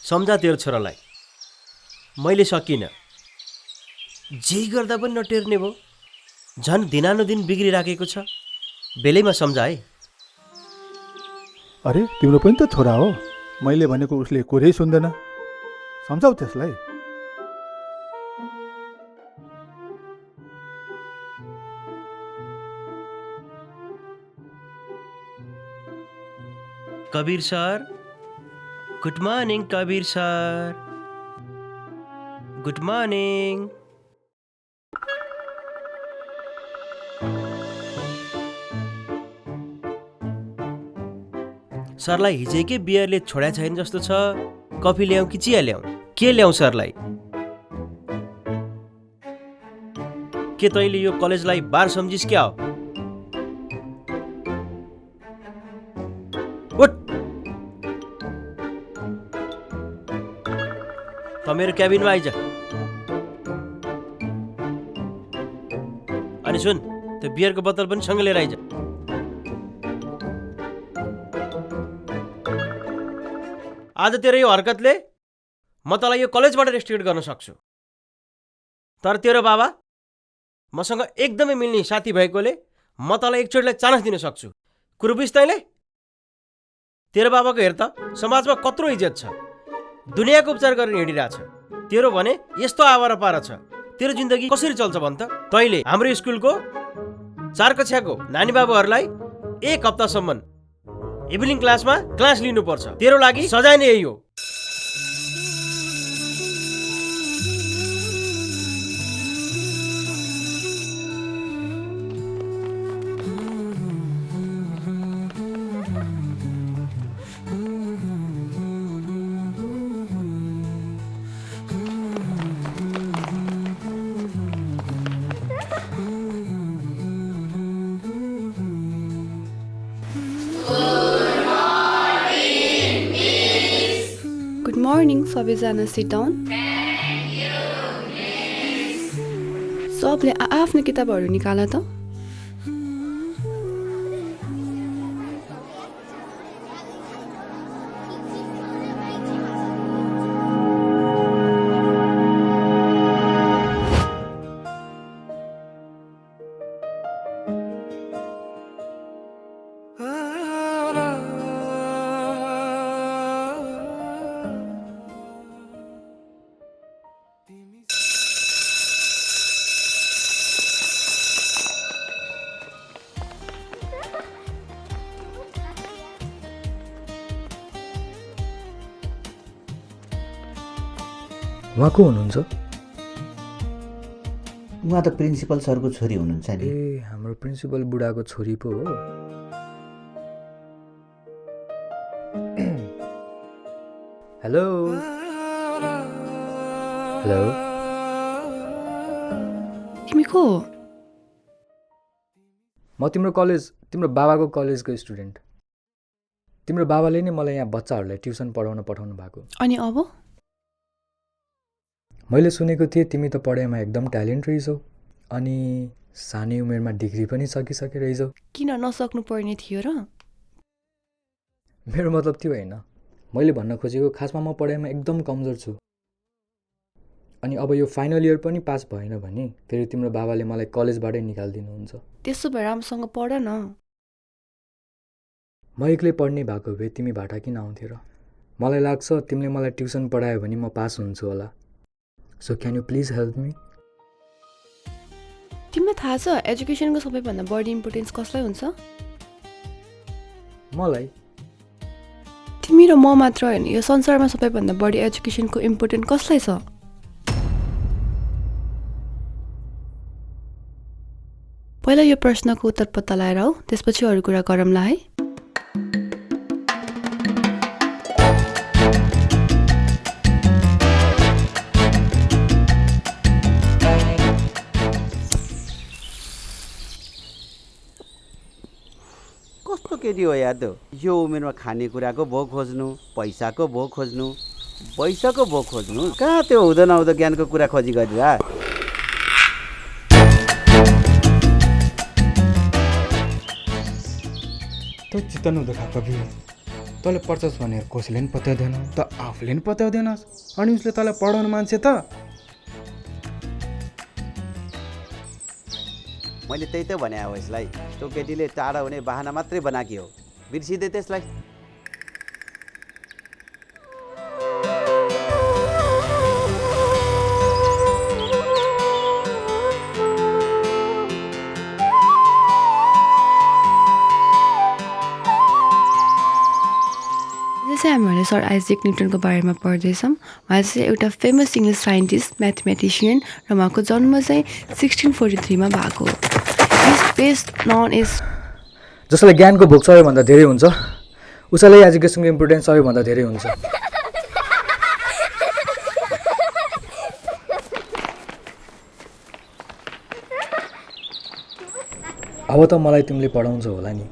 सम्झा तेरो छोरालाई, मैले सकिनँ। जे गर्दा पनि नटेर्ने भयो। झन् दिनानुदिन बिग्रिराखेको छ। बेलैमा सम्झाए। अरे तिम्रो पनि त छोरा हो। मैले भनेको उसले कुरै सुन्दैन। सम्झाउ त्यसलाई। Kabir sir, good morning Kabir sir, good morning. सरलाई हिजैकै बियरले छोड्या छैन जस्तो छ। कफी ल्याउँ कि चिया ल्याउँ? के ल्याउँ सरलाई? के तैँले यो कलेजलाई बार सम्झिस् क्या हो? उठ! त मेरो क्याबिनमा आइज। अनि सुन, त्यो बियरको बोतल पनि सँगै लिएर आइज। आज तेरो यो हरकतले म तँलाई यो कलेजबाट रेस्ट्रिक्ट गर्न सक्छु। तर तेरो बाबा मसँग एकदमै मिल्ने साथी भएकोले म तँलाई एकचोटिलाई चान्स दिन सक्छु। कुरो बुझ तैँले? तेरो बाबाको हेर त समाजमा कत्रो इज्जत छ। दुनियाँको उपचार गरेर हिँडिरहेछ। तेरो भने यस्तो आवारा पारा छ। तेरो जिन्दगी कसरी चल्छ भन् त? तैँले हाम्रो स्कुलको 4 कक्षाको नानी बाबुहरूलाई 1 हप्तासम्म इभिनिङ क्लासमा क्लास लिनुपर्छ। तेरो लागि सजाय नै यही हो। मर्निङ सबैजना सिट डाउन। सबले आफ्नो किताबहरू निकाल त। उहाँ को हुनुहुन्छ? उहाँ त प्रिन्सिपल सरको छोरी हुनुहुन्छ नि। ए, हाम्रो प्रिन्सिपल बुढाको छोरी पो हो। हेलो हेलो, तिमी को हो? म तिम्रो कलेज, तिम्रो बाबाको कलेजको स्टुडेन्ट। तिम्रो बाबाले नै मलाई यहाँ बच्चाहरूलाई ट्युसन पढाउन पठाउनु भएको। अनि अब मैले सुनेको थिएँ तिमी त पढाइमा एकदम ट्यालेन्ट रहेछौ अनि सानै उमेरमा डिग्री पनि सकिसके रहेछौ। किन नसक्नु पर्ने थियो र? मेरो मतलब त्यो होइन, मैले भन्न खोजेको खासमा म पढाइमा एकदम कमजोर छु अनि अब यो फाइनल इयर पनि पास भएन भने फेरि तिम्रो बाबाले मलाई कलेजबाटै निकालिदिनुहुन्छ। त्यसो भए राम्रोसँग पढ न। म एक्लै पढ्ने भएको भए तिमी भाटा किन आउँथ्यो र? मलाई लाग्छ तिमीले मलाई ट्युसन पढायो भने म पास हुन्छु होला। So can you please help me? तिमीलाई थाहा छ एजुकेसनको सबैभन्दा बढी इम्पोर्टेन्स कसलाई हुन्छ? मलाई। तिमी र म मात्र होइन, यो संसारमा सबैभन्दा बढी एजुकेसनको इम्पोर्टेन्ट कसलाई छ? पहिला यो प्रश्नको उत्तर पत्ता लगाएर आऊ, त्यसपछि अरू कुरा गरौँला है। कस्तो केटी हो यार त्यो? यो उमेरमा खानेकुराको भोग खोज्नु, पैसाको भोग खोज्नु, पैसाको भोग खोज्नु, कहाँ त्यो हुँदो नहुँदो ज्ञानको कुरा खोजी गरिरह। त चित्त नदुखा कविर, तँले पढ्छस् भनेर कसैले पनि पत्याउँदैन, त आफूले पनि पत्याउँदैनस् अनि उसले तँलाई पढाउनु मान्छे त। मैले त्यही त भने हो यसलाई, त्यो केटीले टाढा हुने बहाना मात्रै बनाकी हो, बिर्सिँदै त्यसलाई। जस्तै हामीले सर आइजेक न्युटनको बारेमा पढ्दैछौँ। उहाँ चाहिँ एउटा फेमस इङ्ग्लिस साइन्टिस्ट, म्याथमेटिसियन र उहाँको जन्म चाहिँ 1643 भएको हो। इज बेस्ट नन एज जसलाई ज्ञानको भोक सबैभन्दा धेरै हुन्छ उसैलाई एजुकेसनको इम्पोर्टेन्स सबैभन्दा धेरै हुन्छ। अब त मलाई तिमीले पढाउँछौ होला नि।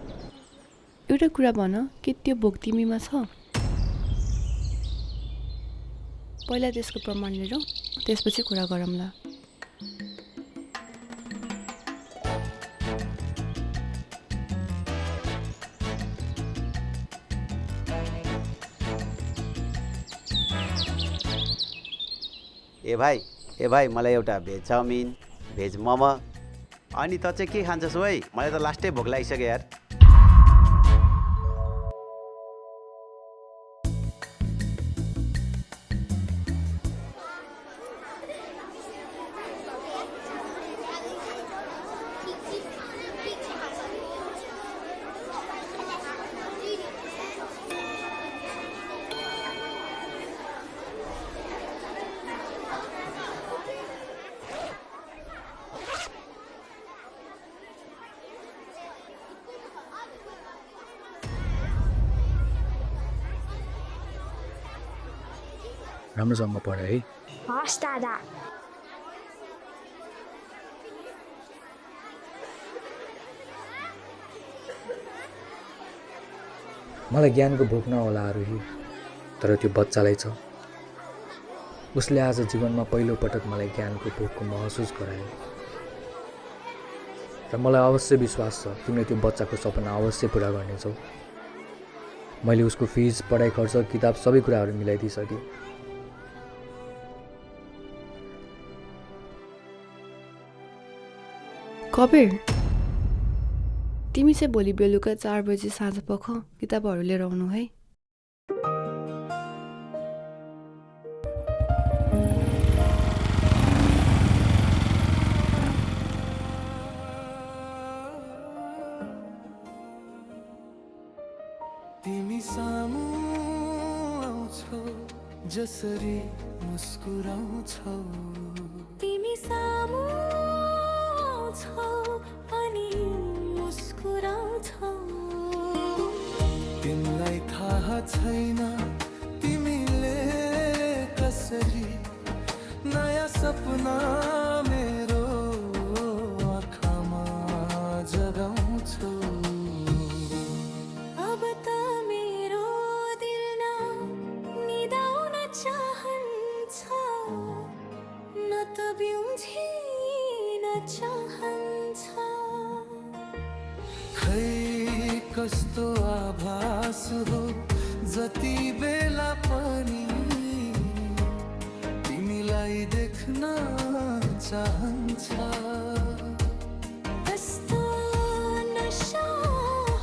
एउटा कुरा भन, के त्यो भोक तिमीमा छ? पहिला त्यसको प्रमाण लिएर त्यसपछि कुरा गरौँला। ए भाइ मलाई एउटा भेज चाउमिन, भेज मोमो, अनि त चाहिँ के खान्छस् है? मलाई त लास्टै भोक लागिसक्यो यार। राम्रोसँग पढ है। हस् दादा। मलाई ज्ञानको भोक नहोला आरोही, तर त्यो बच्चालाई छ। उसले आज जीवनमा पहिलो पटक मलाई ज्ञानको भोकको महसुस गरायो र मलाई अवश्य विश्वास छ तिमीले त्यो बच्चाको सपना अवश्य पुरा गर्नेछौ। मैले उसको फिस, पढाइ खर्च, किताब सबै कुराहरू मिलाइदिइसकेँ। कबिर, तिमी चाहिँ भोलि बेलुका 4 बजी साँझ पख किताबहरू लिएर आउनु है। तिमी सामु आउँछौ जसरी मुस्कुराउँछौ, तिमी सामु आउँछौ अनि मुस्कुराउँछौ। तिमीलाई थाहा छैन तिमीले कसरी नयाँ सपना मेरो आँखामा जगाउँछौ। अब त मेरो दिल न निदाउन चाहन्छ, बिउझिन चाहन्छ खै कस्तो आभास हो जति बेला पनि तिमीलाई देख्न चाहन्छ कस्तो नशा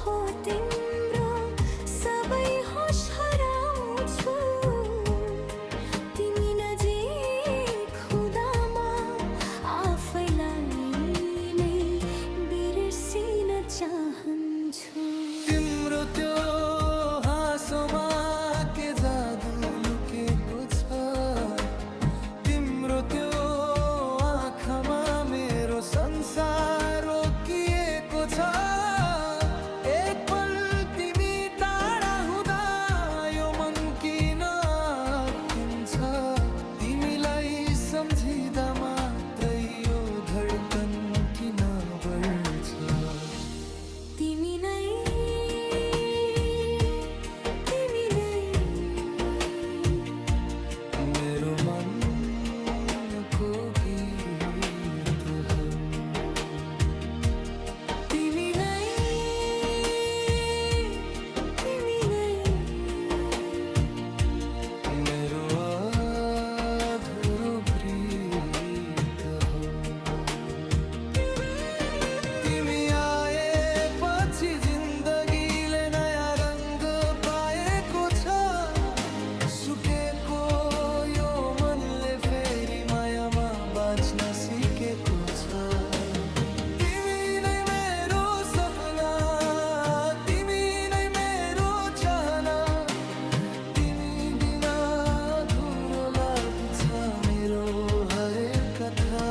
हो तिम्रो सबै होस हराउँछु तिमी नजिक हुँदामा आफैलाई नै बिर्सिन चाहन्छु तिम्रो त्यो हाँसोमा के जादु लुकेको छ तिम्रो त्यो आँखामा मेरो संसार रोकिएको छ एकपल तिमी टाढा हुँदा यो मन किन अड्किन्छ तिमीलाई सम्झिँदा मात्रै यो धड्कन किन बढ्छ तिमी नै मेरो मनको गीत हो तिमी नै मेरो अधुरो प्रीत हो तिमी आएपछि जिन्दगीले नयाँ रङ्ग पाएको छ सुकेको यो मनले फेरि मायामा बाँच्न सिकेको छ तिमी नै मेरो सपना तिमी नै मेरो चाहना तिमी बिना अधुरो लाग्छ मेरो हरेक कथा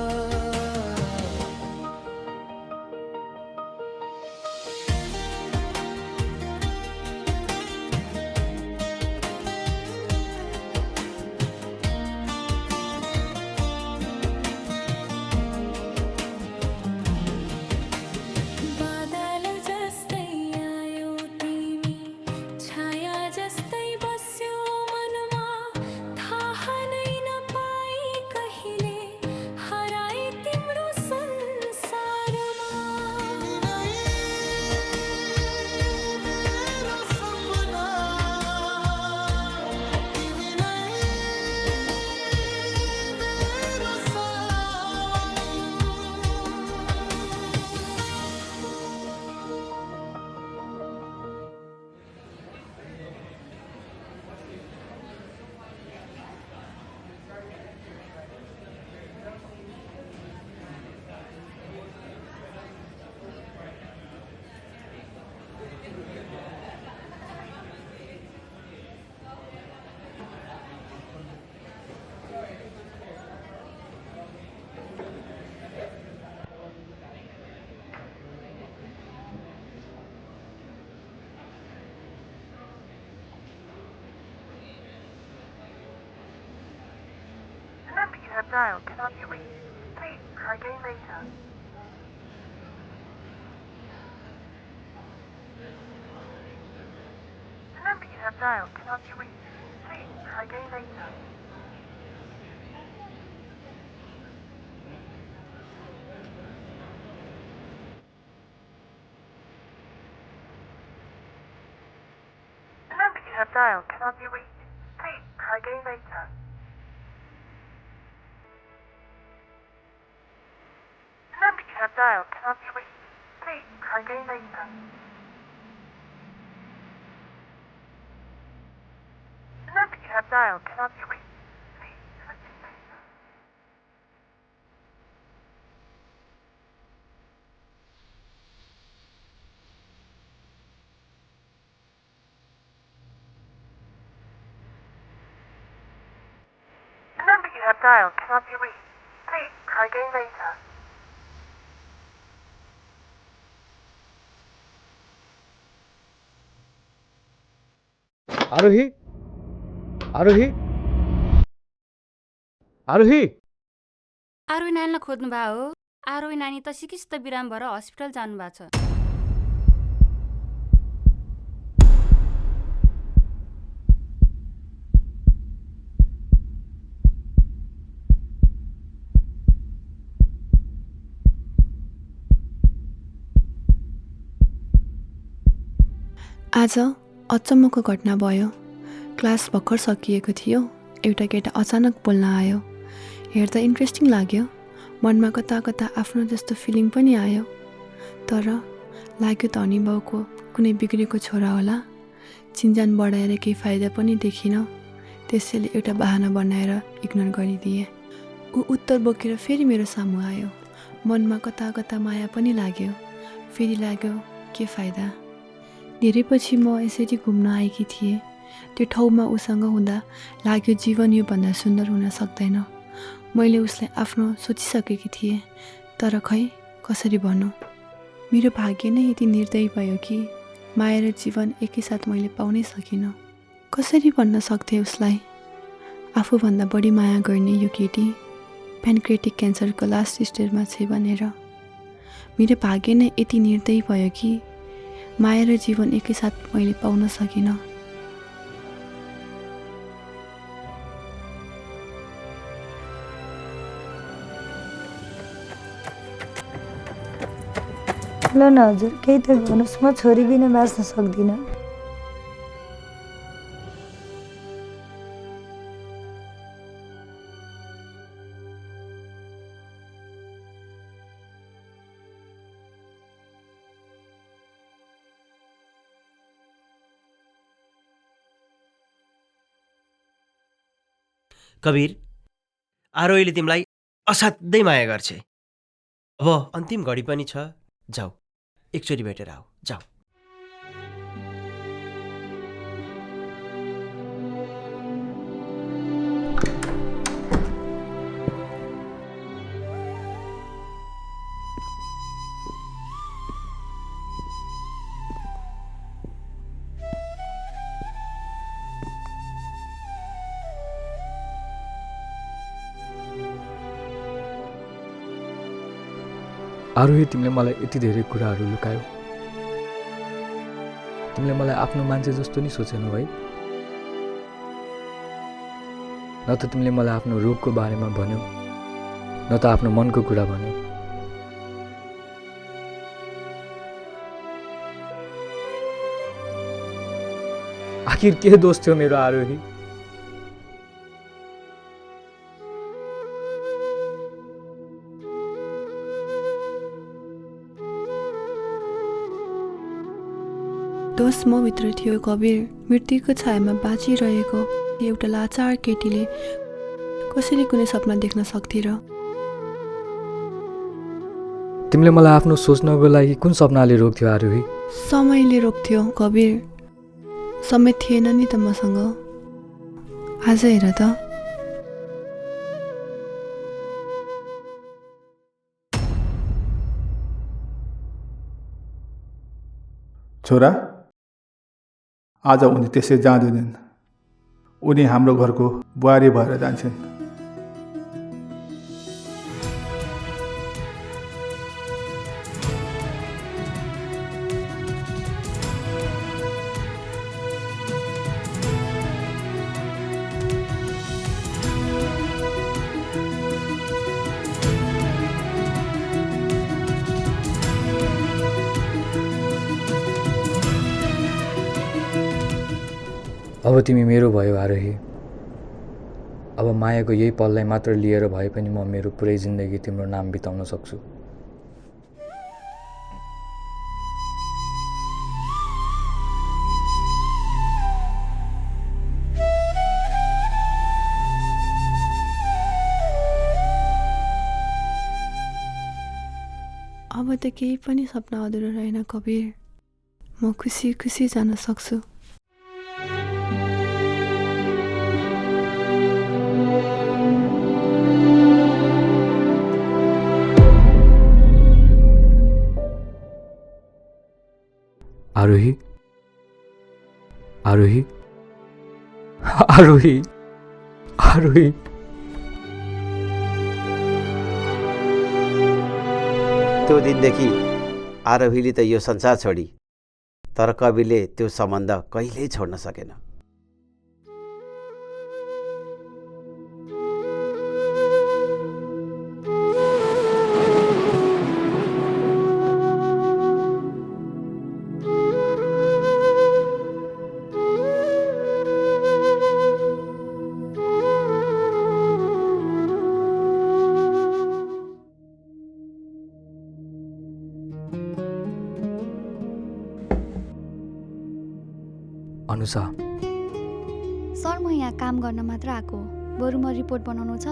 बादल जस्तै आयो तिमी छाया जस्तै बस्यो मनमा थाहा नै नपाई कहिले हराए तिम्रो संसारमा मेरो सपना तिमी नै मेरो The number you have dialed cannot be reached. Please try again later. The number you have dialed cannot be reached. Please try again later. The number you have dialed cannot be reached. Please try again later. The number you have dialed cannot be reached. Please try again later. The number you have dialed cannot be reached. Please try again later. The number you have dialed cannot be reached. Please try again later. आरोही आरोही आरोही आरोही नानीलाई खोज्नु भयो हो आरोही नानी त सिकिस्त बिराम भएर हस्पिटल जानुभएको छ आज अचम्मको घटना भयो। क्लास भर्खर सकिएको थियो, एउटा केटा अचानक बोल्न आयो। हेर्दा इन्ट्रेस्टिङ लाग्यो, मनमा कता कता आफ्नो जस्तो फिलिङ पनि आयो। तर लाग्यो त अनिबाउको कुनै बिग्रेको छोरा होला। चिन्जान बढाएर केही फाइदा पनि देखिनँ, त्यसैले एउटा बहाना बनाएर इग्नोर गरिदिएँ। ऊ उत्तर बोकेर फेरि मेरो सामु आयो। मनमा कता कता माया पनि लाग्यो, फेरि लाग्यो के फाइदा। धेरै पछि म यसरी घुम्न आएकी थिएँ। त्यो ठाउँमा उसँग हुँदा लाग्यो जीवन योभन्दा सुन्दर हुन सक्दैन। मैले उसलाई आफ्नो सोचिसकेकी थिएँ, तर खै कसरी भनौँ। मेरो भाग्य नै यति निर्दयी भयो कि माया र जीवन एकैसाथ मैले पाउनै सकिनँ। कसरी भन्न सक्थेँ उसलाई, आफूभन्दा बढी माया गर्ने यो केटी प्यानक्रियाटिक क्यान्सरको लास्ट स्टेजमा छ भनेर। मेरो भाग्य नै यति निर्दयी भयो कि माया र जीवन एकैसाथ मैले पाउन सकिनँ। ल न हजुर, केही त भन्नुहोस्, म छोरी बिना बाँच्न सक्दिनँ। कवीर, आरोहीले तिमीलाई असाध्यै माया गर्छ। अब अन्तिम घडी पनि छ, जाऊ एकचोटि भेटेर आऊ, जाऊ। आरोही, तिमीले मलाई यति धेरै कुराहरू लुकायौ। तिमीले मलाई आफ्नो मान्छे जस्तो नि सोचेनौ है। न त तिमीले मलाई आफ्नो रूपको बारेमा भन्यौ, न त आफ्नो मनको कुरा भन्यौ। आखिर के दोष थियो मेरो आरोही? दोष म भित्र थियो कवीर। मृत्युको छायामा बाँचिरहेको एउटा लाचार केटीले कसरी कुनै सपना देख्न सक्थे र? तिमीले मलाई आफ्नो सोच्नको लागि कुन सपनाले रोक्थ्यो आरोही? समयले रोक्थ्यो कवीर। समय थिएन नि त मसँग। आज हेर त। छोरा, आज उनी त्यसै जाँदैनन्। उनी हाम्रो घरको बुहारी भएर जान्छन्। अब तिमी मेरो भयो आरोही। अब मायाको यही पललाई मात्र लिएर भए पनि म मेरो पुरै जिन्दगी तिम्रो नाम बिताउन सक्छु। अब त केही पनि सपना अधुरो रहेन कवीर। म खुसी खुसी जान सक्छु। आरोही, आरोही, आरोही, आरोही। त्यो दिनदेखि आरोहीले त यो संसार छोडी, तर कवीरले त्यो सम्बन्ध कहिल्यै छोड्न सकेन। अनुसा सर म यहाँ काम गर्न मात्र आएको हो, बरु म रिपोर्ट बनाउनु छ,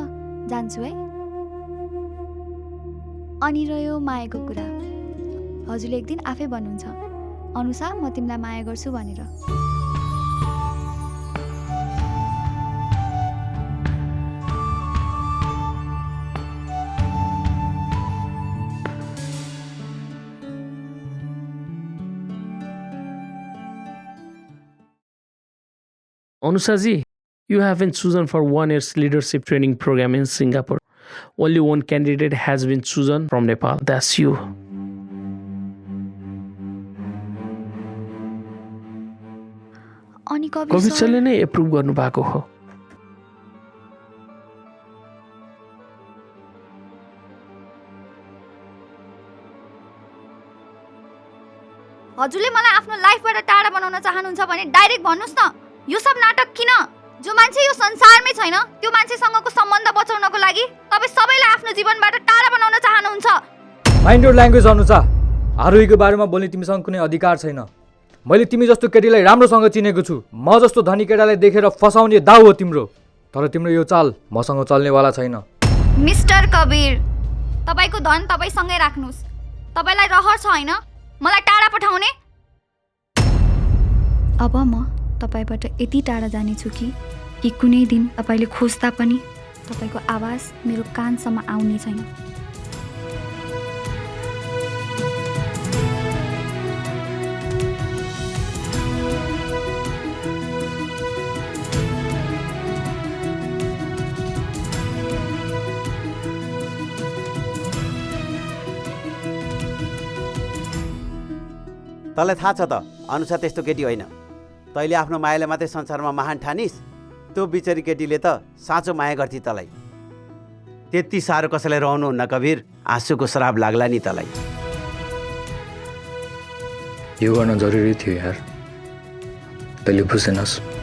जान्छु है। अनि रह्यो मायाको कुरा, हजुरले एक दिन आफै भन्नुहुन्छ अनुसा म तिमीलाई माया गर्छु भनेर। Anusaji, you have been chosen for 1 year's leadership training program in Singapore. Only one candidate has been chosen from Nepal. That's you. अनि कविर सरले नै एप्रुभ गर्नु भएको हो। हजुरले मलाई आफ्नो लाइफबाट टाढा बनाउन चाहनुहुन्छ भने डाइरेक्ट भन्नुस् न। यो सब नाटक किन? जो मान्छे यो संसारमै छैन त्यो मान्छेसँगको सम्बन्ध बचाउनको लागि तपाईं सबैलाई आफ्नो जीवनबाट टाढा बनाउन चाहनुहुन्छ। माइन्ड योर ल्याङ्ग्वेज अनुसार। आरोहीको बारेमा बोल्ने तिमीसँग कुनै अधिकार छैन। मैले तिमी जस्तो केटीलाई राम्रोसँग चिनेको छु। म जस्तो धनी केटालाई देखेर फसाउने दाउ हो तिम्रो। तर तिम्रो यो चाल मसँग चल्नेवाला छैन। मिस्टर कबीर, तपाईको धन तपाईसँगै राख्नुस्। तपाईलाई रहर छ हैन मलाई टाढा पठाउने? अब म तपाईबाट यति टाढा जानेछु कि कुनै दिन तपाईले खोज्दा पनि तपाईको आवाज मेरो कानसम्म आउने छैन। तँलाई थाहा छ त अनुसा त्यस्तो केटी होइन। तैँले आफ्नो मायाले मात्रै संसारमा महान ठानिस्। त्यो बिचरी केटीले त साँचो माया गर्थी तँलाई। त्यति साह्रो कसैलाई रहनुहुन्न कबीर, आँसुको श्राप लाग्ला नि तँलाई। यो गर्न जरुरी थियो यार, तैँले बुझेनस्।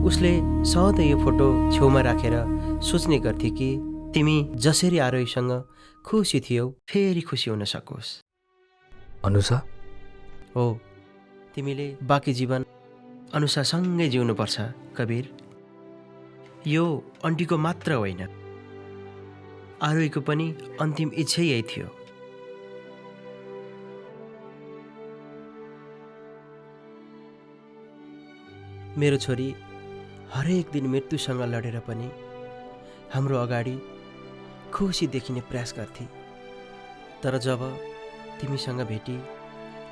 उसले सधैँ यो फोटो छेउमा राखेर सोच्ने गर्थे कि तिमी जसरी आरोहीसँग खुसी थियौ फेरि खुसी हुन सकोस्। अनुसा हो, तिमीले बाँकी जीवन अनुसासँगै जिउनुपर्छ कबीर। यो अन्टीको मात्र होइन, आरोहीको पनि अन्तिम इच्छा यही थियो। मेरो छोरी हरेक दिन मृत्युसँग लडेर पनि हाम्रो अगाडि खुसी देखिने प्रयास गर्थे। तर जब तिमीसँग भेटी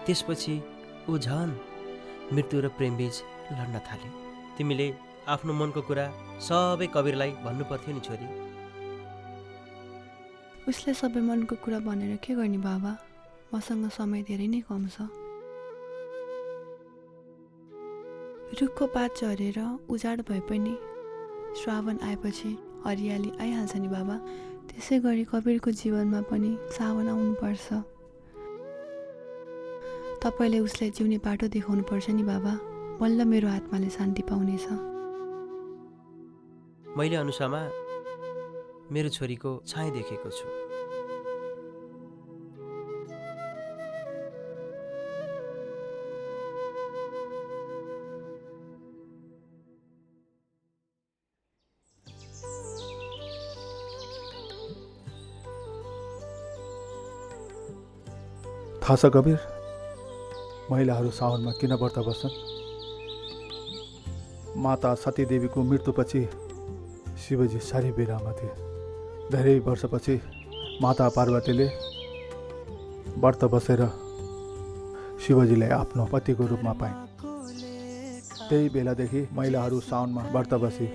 त्यसपछि ऊ झन् मृत्यु र प्रेमबीच लड्न थाल्यो। तिमीले आफ्नो मनको कुरा सबै कबीरलाई भन्नु पर्थ्यो नि छोरी। उसले सबै मनको कुरा भनेर के गर्ने बाबा, मसँग समय धेरै नै कम छ। रुखको पात झरेर उजाड भए पनि श्रावण आएपछि हरियाली आइहाल्छ नि बाबा। त्यसै गरी कबीरको जीवनमा पनि सावन आउनुपर्छ। तपाईँले उसलाई जिउने बाटो देखाउनुपर्छ नि बाबा, बल्ल मेरो आत्माले शान्ति पाउनेछ। मैले अनुसामा मेरो छोरीको छाया देखेको छु। थाहा छ कबीर, महिलाहरू साउनमा किन व्रत बस्छन्? माता सतीदेवीको मृत्युपछि शिवजी साह्रै बिरामा थिए। धेरै वर्षपछि माता पार्वतीले व्रत बसेर शिवजीलाई आफ्नो पतिको रूपमा पाइन्। त्यही बेलादेखि महिलाहरू साउनमा व्रत बसी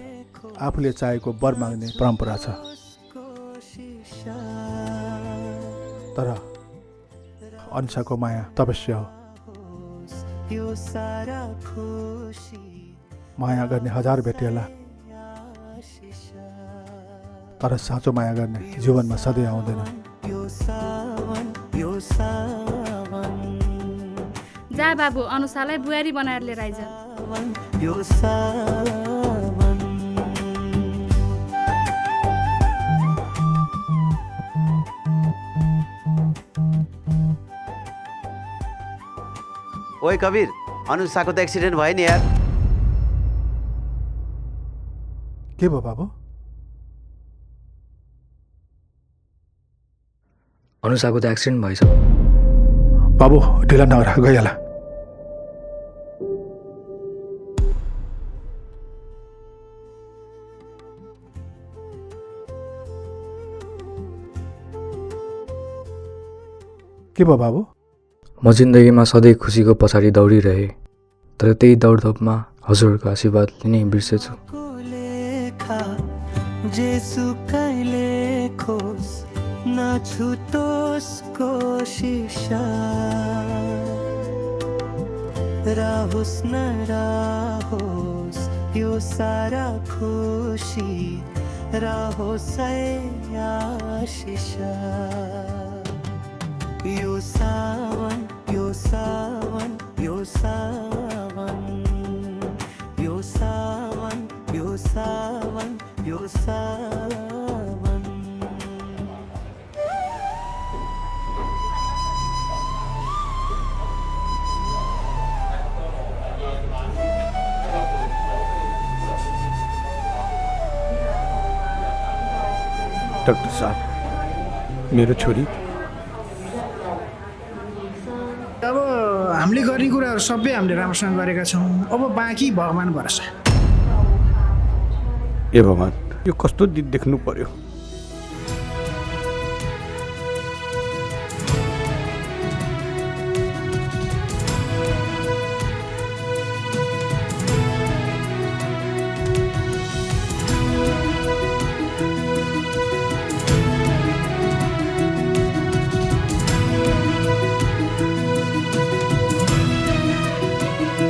आफूले चाहेको वर माग्ने परम्परा छ। तर अनुसाको माया तपस्या हो। माया गर्ने 1000 भेटिएला, तर साँचो माया गर्ने जीवनमा सधैँ आउँदैन। जा बाबु, अनुसालाई बुहारी बनाएर लिएर आइज। ओए कवीर, अनुसाको त एक्सिडेन्ट भयो नि यार। के भयो बाबु? अनुसाको त एक्सिडेन्ट भएछ। बाबु ढिला नगर, गइहाल। के भयो बाबु? म जिन्दगीमा सधैँ खुसीको पछाडि दौडिरहे, तर त्यही दौडधोपमा हजुरहरूको आशीर्वाद लिनै बिर्सेछु। राहोस् न राहोस् यो सारा खुसी, राहोस् आशिष। यो सावन यो सावन यो सावन यो सावन यो सावन यो सावन। डाक्टर साहब, मेरो छोरी अब हामीले गर्ने कुराहरू सबै हामीले राम्रोसँग गरेका छौँ। अब बाँकी भगवान् भरोसा। ए भगवान्, यो कस्तो दिन देख्नु पर्यो।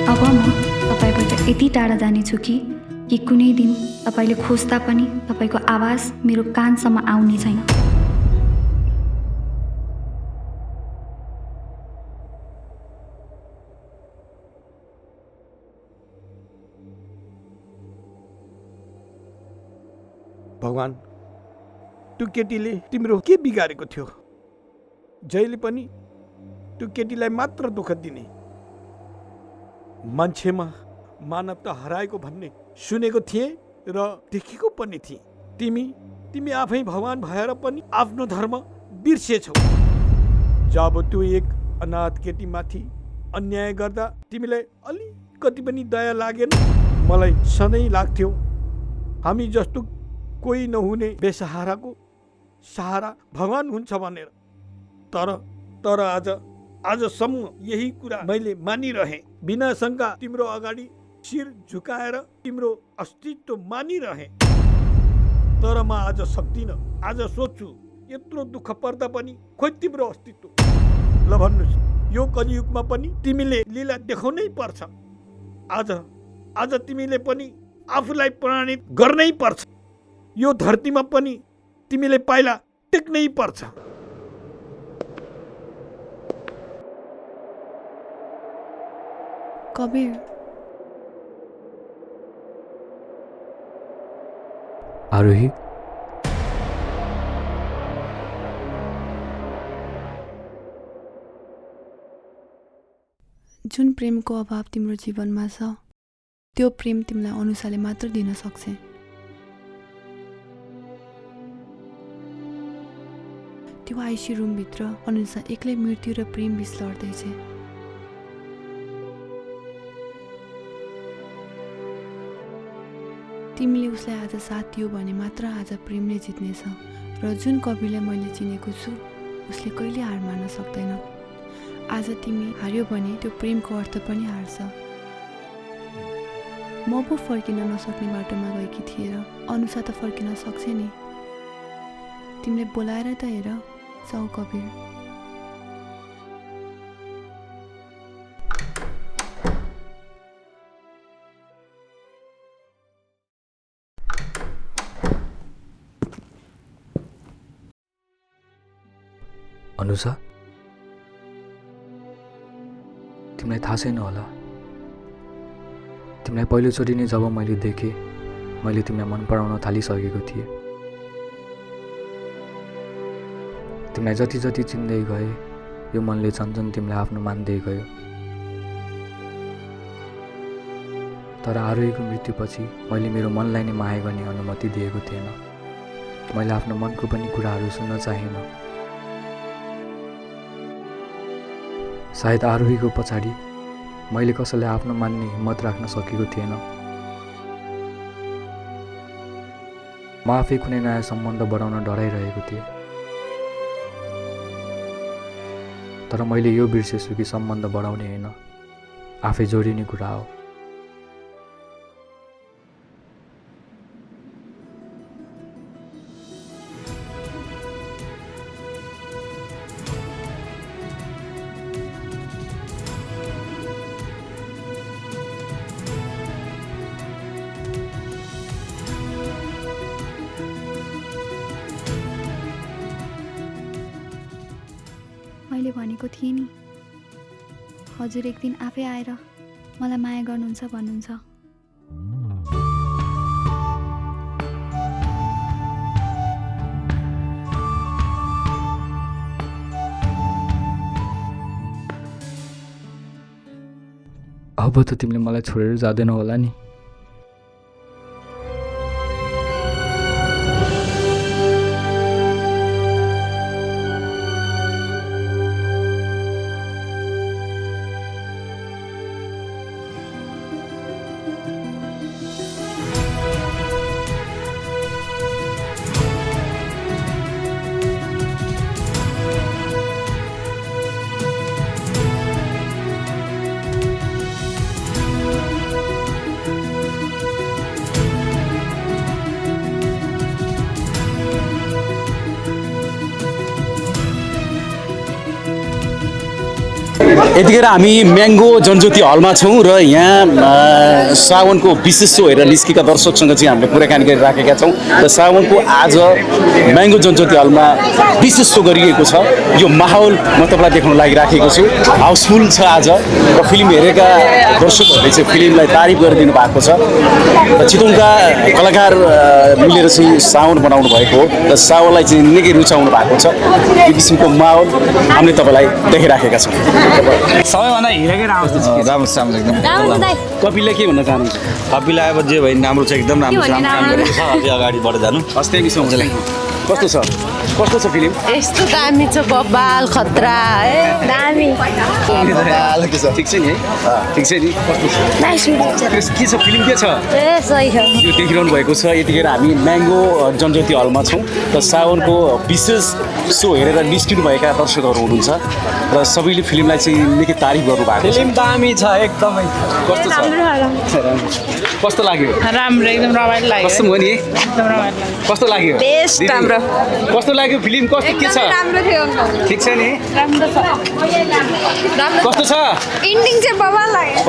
अब म तपाईँबाट यति टाढा जानेछु कि कुनै दिन तपाईँले खोज्दा पनि तपाईँको आवाज मेरो कानसम्म आउने छैन। भगवान्, त्यो केटीले तिम्रो के बिगारेको थियो? जहिले पनि त्यो केटीलाई मात्र दुःख दिने, मान्छेमा मानवता हराएको भन्ने सुनेको थिएँ र देखेको पनि थिएँ। तिमी आफै भगवान् भएर पनि आफ्नो धर्म बिर्सेछौ। जब त्यो एक अनाथ केटीमाथि अन्याय गर्दा तिमीलाई अलिकति पनि दया लागेन? मलाई सधैँ लाग्थ्यो हामी जस्तो कोही नहुने बेसहाराको सहारा भगवान् हुन्छ भनेर। तर आजसम्म यही कुरा मैले मानिरहेँ। बिना शङ्का तिम्रो अगाडि शिर झुकाएर तिम्रो अस्तित्व मानिरहेँ। तर म आज सक्दिनँ। आज सोच्छु, यत्रो दुःख पर्दा पनि खोइ तिम्रो अस्तित्व। ल भन्नुहोस्, यो कलियुगमा पनि तिमीले लीला देखाउनै पर्छ। आज तिमीले पनि आफूलाई प्रमाणित गर्नै पर्छ। यो धरतीमा पनि तिमीले पाइला टेक्नै पर्छ। कबीर, आरोही, जुन प्रेमको अभाव तिम्रो जीवनमा छ, त्यो प्रेम तिमीलाई अनुसाले मात्र दिन सक्छ। त्यो आइसी रुमभित्र अनुसा एक्लै मृत्यु र प्रेम बिच लड्दैछ। तिमीले उसलाई आज साथ दियो भने मात्र आज प्रेमले जित्नेछ। र जुन कविलाई मैले चिनेको छु उसले कहिले हार मान्न सक्दैन। आज तिमी हार्यो भने त्यो प्रेमको अर्थ पनि हार्छ। म पो फर्किन नसक्ने बाटोमा गएकी थिएँ र अनुसा त फर्किन सक्छ नि। तिमीले बोलाएर त हेर जाऊ कवीर। अनुसा, तिमीलाई थाहा छैन होला, तिमीलाई पहिलोचोटि नै जब मैले देखेँ मैले तिमीलाई मन पराउन थालिसकेको थिएँ। तिमीलाई जति जति चिन्दै गए यो मनले झन्झन तिमीलाई आफ्नो मान्दै गयो। तर आरोहीको मृत्युपछि मैले मेरो मनलाई नै माया गर्ने अनुमति दिएको थिएन। मैले आफ्नो मनको पनि कुराहरू सुन्न चाहेन। सायद आरोहीको पछाडि मैले कसैलाई आफ्नो मान्ने हिम्मत राख्न सकेको थिएन। म आफै कुनै नयाँ सम्बन्ध बढाउन डराइरहेको थिएँ। तर मैले यो बिर्सेछु कि सम्बन्ध बढाउने होइन, आफै जोडिने कुरा हो। मैले भनेको थिएँ नि, हजुर एक दिन आफै आएर मलाई माया गर्नुहुन्छ भन्नुहुन्छ। अब त तिमीले मलाई छोडेर जाँदैन होला नि। यतिखेर हामी म्याङ्गो जनज्योति हलमा छौँ र यहाँ सावनको विशेष सो हेरेर निस्केका दर्शकसँग चाहिँ हामीले कुराकानी गरिराखेका छौँ र सावनको आज म्याङ्गो जनज्योति हलमा विशेष सो गरिएको छ। यो माहौल म तपाईँलाई देखाउन लागिराखेको छु, हाउसफुल छ आज र फिल्म हेरेका दर्शकहरूले चाहिँ फिल्मलाई तारिफ गरिदिनु भएको छ र चितवनका कलाकार मिलेर चाहिँ सावन बनाउनु भएको हो र सावनलाई चाहिँ निकै रुचाउनु भएको छ। यो किसिमको माहौल हामीले तपाईँलाई देखाइराखेका छौँ। सबैभन्दा हिँडेकै राम्रो छ एकदम। कपिलले के भन्न चाहनुहुन्छ? कपिललाई अब जे भयो राम्रो छ, एकदम राम्रो छ, काम गरेको छ, अझै अगाडि बढ्दै जानु। हस्, थ्याङ्क यू सो मच। कस्तो छ फिल्म? यस्तो दामी छ, बब्बाल खतरा दामी। ठिक छ नि है? ठिक छ नि? कस्तो छ? के छ फिल्म, के छ? सही छ। यो देखिरहनु भएको छ। यतिखेर हामी म्याङ्गो जनज्योति हलमा छौँ र सावनको विशेष सो हेरेर निस्किनु भएका दर्शकहरू हुनुहुन्छ र सबैले फिल्मलाई चाहिँ निकै तारिफ गर्नुभएको छ। फिल्म दामी छ एकदमै। कस्तो छ? कस्तो लाग्यो? राम्रो, एकदम रमाइलो लाग्यो। कस्तो भयो नि? एकदम रमाइलो लाग्यो। कस्तो लाग्यो? बेस्ट, राम्रो। कस्तो लाग्यो फिल्म? कस्तो के छ? राम्रो थियो। ठिक छ नि? राम्रो छ। कस्तो छ? एन्डिङ चाहिँ बवाल लाग्यो।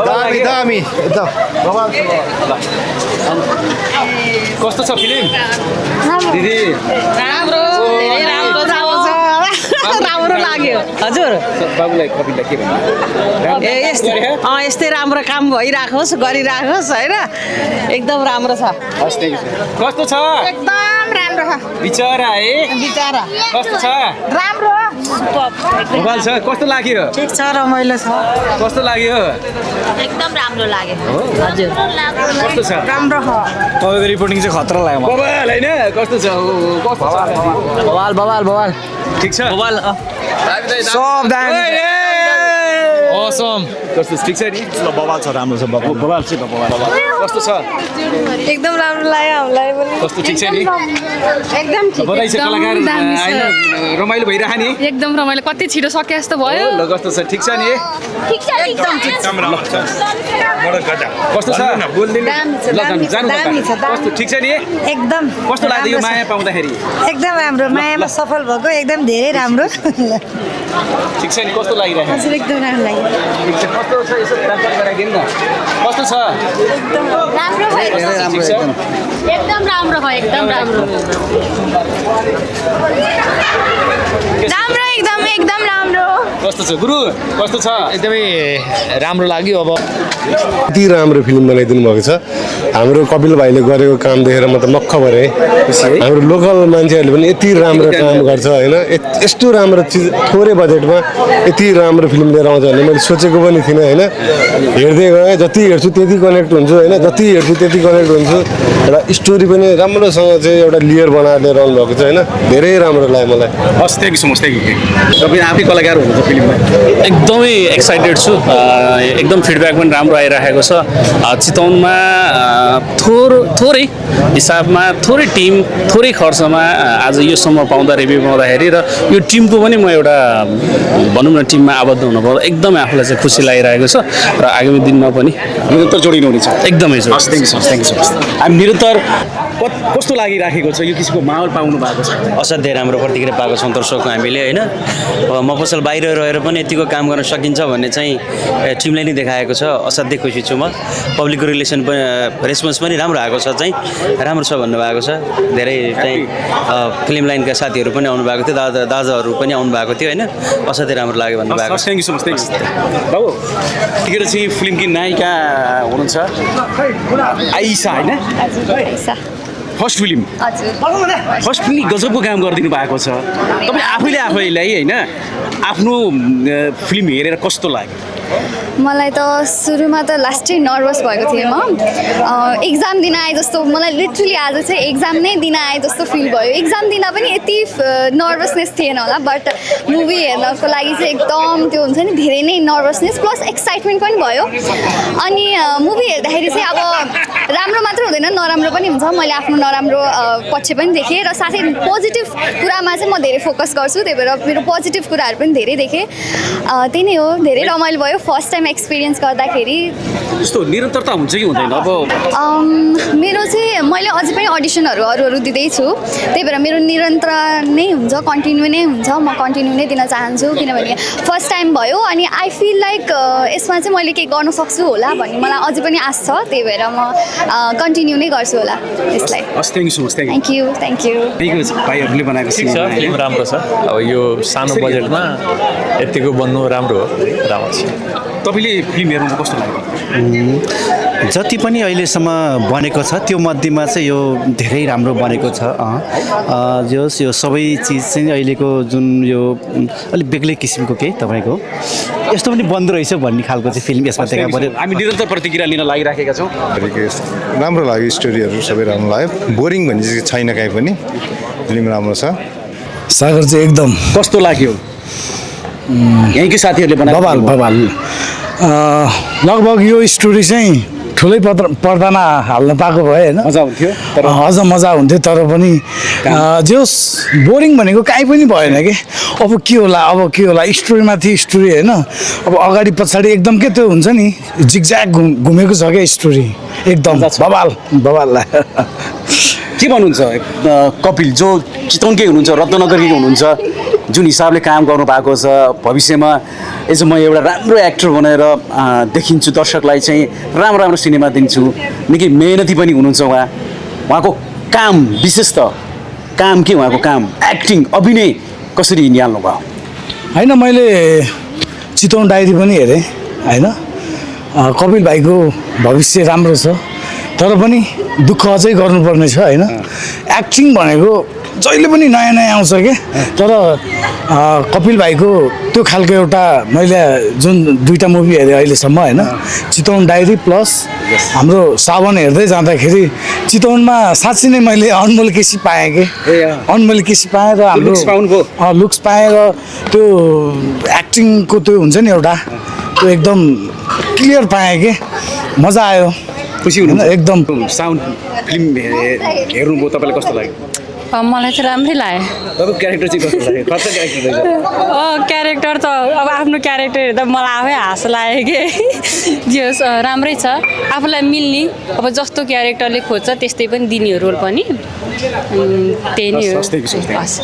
दामी एकदम बवाल छ। कस्तो छ फिल्म दिदी? राम्रो, धेरै राम्रो छ। राम्रो लाग्यो हजुर। बाबुलाई कपिललाई के भन्नु? यस्तै राम्रो काम भइराखोस्, गरिराखोस् होइन, एकदम राम्रो छ। कस्तो छ? एकदम राम्रो छ। बिचरा है? बिचरा। कस्तो छ? राम्रो। मोबाइल छ? कस्तो लाग्यो? ठिक छ, रमाइलो छ। कस्तो लाग्यो? एकदम राम्रो लाग्यो हजुर। कस्तो छ? राम्रो छ। तपाईँको रिपोर्टिङ चाहिँ खतरा लाग्यो मलाई। बवाल होइन? कस्तो छ? कस्तो छ? बवाल बवाल बवाल। ठिक छ? बवाल सब दामी। Awesome. कस्तो ठिक छ नि? ल बवाल छ राम्रो छ बवाल. बवाल छ बवाल. कस्तो छ? एकदम राम्रो लाग्यो हामीलाई पनि कस्तो ठिक छ नि? एकदम ठिक बधाई छ कलाकार हैन रमाइलो भइरहा नि? एकदम रमाइलो कति छिटो सके जस्तो भयो ल कस्तो छ ठिक छ नि? ठिक छ एकदम ठिक छ कस्तो छ? दामी छ कस्तो ठिक छ नि? एकदम कस्तो लाग्यो यो माया पाउँदाखेरि? एकदम राम्रो मायामा सफल भएको एकदम धेरै राम्रो ठिक छ नि कस्तो लागिरहेको? हजुर एकदम राम्रो लाग्यो ठिक छ कस्तो छ यसो जानकारी गराइदिनु न कस्तो छ? एकदम राम्रो भयो एकदम राम्रो भयो एकदम राम्रो राम्रो एकदम राम्रो कस्तो छ गुरु कस्तो छ? एकदमै राम्रो लाग्यो अब यति राम्रो फिल्म बनाइदिनु भएको छ हाम्रो कपिल भाइले गरेको काम देखेर म त मक्ख भरे हाम्रो लोकल मान्छेहरूले पनि यति राम्रो काम गर्छ होइन यस्तो राम्रो चिज थोरै बजेटमा यति राम्रो फिल्म लिएर आउँछ भने मैले सोचेको पनि थिइनँ होइन हेर्दै गएँ जति हेर्छु त्यति कनेक्ट हुन्छु होइन जति हेर्छु त्यति कनेक्ट हुन्छु एउटा स्टोरी पनि राम्रोसँग चाहिँ एउटा लियर बनाएर लिएर आउनु भएको छ होइन धेरै राम्रो लाग्यो मलाई हस् thank you so much thank you तपाईँ आफै कलाकार हुनुहुन्छ फिल्ममा एकदमै एक्साइटेड छु एकदम फिडब्याक पनि राम्रो आइरहेको छ चितवनमा थोरै हिसाबमा थोरै टिम थोरै खर्चमा आज योसम्म पाउँदा रिभ्यू पाउँदाखेरि र यो टिमको पनि म एउटा भनौँ न टिममा आबद्ध हुनु पर्दा एकदमै आफूलाई चाहिँ खुसी लागिरहेको छ र आगामी दिनमा पनि निरन्तर जोडिनु हुनेछ एकदमै थ्याङ्क यू हामी निरन्तर कस्तो लागिराखेको छ यो किसिमको माहौल पाउनु भएको छ? असाध्यै राम्रो प्रतिक्रिया पाएको छौँ दर्शकको हामीले होइन म पसल बाहिर रहेर पनि यतिको काम गर्न सकिन्छ भन्ने चाहिँ टिमले नै देखाएको छ असाध्यै खुसी छु म पब्लिकको रिलेसन पनि रेस्पोन्स पनि राम्रो आएको छ चाहिँ राम्रो छ भन्नुभएको छ धेरै चाहिँ फिल्म लाइनका साथीहरू पनि आउनु भएको थियो दादाहरू पनि आउनु भएको थियो होइन असाध्यै राम्रो लाग्यो भन्नुभएको छ। Thank you so much thank you बाबु टिकेर चाहिँ फिल्मकी नायिका हुनुहुन्छ आइसा होइन फर्स्ट फिल्म फर्स्ट फिल्म गजबको काम गरिदिनु भएको छ तपाईँ आफैलाई होइन आफ्नो फिल्म हेरेर कस्तो लाग्यो? मलाई त सुरुमा त लास्टै नर्भस भएको थिएँ म एक्जाम दिन आए जस्तो मलाई लिटरली आज चाहिँ एक्जाम नै दिन आए जस्तो फिल भयो एक्जाम दिन पनि यति नर्भसनेस थिएन होला बट मुभी हेर्नको लागि चाहिँ एकदम त्यो हुन्छ नि धेरै नै नर्भसनेस प्लस एक्साइटमेन्ट पनि भयो अनि मुभी हेर्दाखेरि चाहिँ अब राम्रो मात्र हुँदैन नराम्रो पनि हुन्छ मैले आफ्नो नराम्रो पक्ष पनि देखेँ र साथै पोजिटिभ कुरामा चाहिँ म धेरै फोकस गर्छु त्यही भएर मेरो पोजिटिभ कुराहरू पनि धेरै देखेँ त्यही नै हो धेरै रमाइलो भयो फर्स्ट टाइम एक्सपिरियन्स गर्दाखेरि। यस्तो निरन्तरता हुन्छ कि हुँदैन? अब मेरो चाहिँ मैले अझै पनि अडिसनहरू अरू दिँदैछु त्यही भएर मेरो निरन्तर नै हुन्छ कन्टिन्यू नै हुन्छ म कन्टिन्यू नै दिन चाहन्छु किनभने फर्स्ट टाइम भयो अनि आई फिल लाइक यसमा चाहिँ मैले केही गर्न सक्छु होला भन्ने मलाई अझै पनि आश छ त्यही भएर म कन्टिन्यू नै गर्छु होला यसलाई। थ्याङ्क यू भाइहरूले बनाएको फिल्म राम्रो छ अब यो सानो बजेटमा यतिको बन्नु राम्रो हो राम्रो छ। तपाईँले फिल्म हेर्नु कस्तो लाग्यो? जति पनि अहिलेसम्म बनेको छ त्यो मध्येमा चाहिँ यो धेरै राम्रो बनेको छ यो सबै चिज चाहिँ अहिलेको जुन यो अलिक बेग्लै किसिमको केही तपाईँको यस्तो पनि बन्दो रहेछ भन्ने खालको चाहिँ फिल्म यसमा देखा पर्यो। हामी निरन्तर प्रतिक्रिया लिन लागिराखेका छौँ राम्रो लाग्यो स्टोरीहरू सबै राम्रो लाग्यो बोरिङ भन्ने चाहिँ छैन काहीँ पनि फिल्म राम्रो छ। सागर चाहिँ एकदम कस्तो लाग्यो? यहीँकै साथीहरूले बनाएको बवाल लगभग यो स्टोरी चाहिँ ठुलै पर्दामा हाल्न पाएको भए होइन मजा हुन्थ्यो अझ मजा हुन्थ्यो तर पनि जोस् बोरिङ भनेको काहीँ पनि भएन कि अब के होला स्टोरीमाथि स्टोरी होइन अब अगाडि पछाडि एकदम के त्यो हुन्छ नि जिगज्याग घुमेको छ क्या स्टोरी एकदम बवाल के भन्नुहुन्छ कपिल जो चितवनकै हुनुहुन्छ रत्नगरकै हुनुहुन्छ जुन हिसाबले काम गर्नु भएको छ भविष्यमा एज म एउटा राम्रो एक्टर बनाएर देखिन्छु दर्शकलाई चाहिँ राम्रो सिनेमा दिन्छु निकै मेहनती पनि हुनुहुन्छ उहाँको काम विशेष त काम के उहाँको काम एक्टिङ अभिनय कसरी निहाल्नु भयो? होइन मैले चितवन डायरी पनि हेरेँ होइन कपिल भाइको भविष्य राम्रो छ तर पनि दुःख अझै गर्नुपर्ने छ होइन एक्टिङ भनेको जहिले पनि नयाँ आउँछ क्या तर कपिल भाइको त्यो खालको एउटा मैले जुन दुईवटा मुभी हेरेँ अहिलेसम्म होइन चितवन डायरी प्लस हाम्रो सावन हेर्दै जाँदाखेरि चितवनमा साँच्चै नै मैले अनमोल केसी पाएँ कि अनमोल केसी पाएँ र हाम्रो लुक्स पाएँ र त्यो एक्टिङको त्यो हुन्छ नि एउटा त्यो एकदम क्लियर पाएँ कि मजा आयो खुसी होइन एकदम साउन्ड फिल्म हेर्नुभयो तपाईँलाई कस्तो लाग्यो मलाई चाहिँ राम्रै लाग्यो तपाईँको क्यारेक्टर चाहिँ कस्तो लाग्यो कस्तो क्यारेक्टर रहेछ क्यारेक्टर त अब आफ्नो क्यारेक्टर हेर्दा मलाई आफै हाँस लाग्यो कि जे होस् राम्रै छ आफूलाई मिल्ने अब जस्तो क्यारेक्टरले खोज्छ त्यस्तै पनि दिने हो रोल पनि त्यही नै हो हस्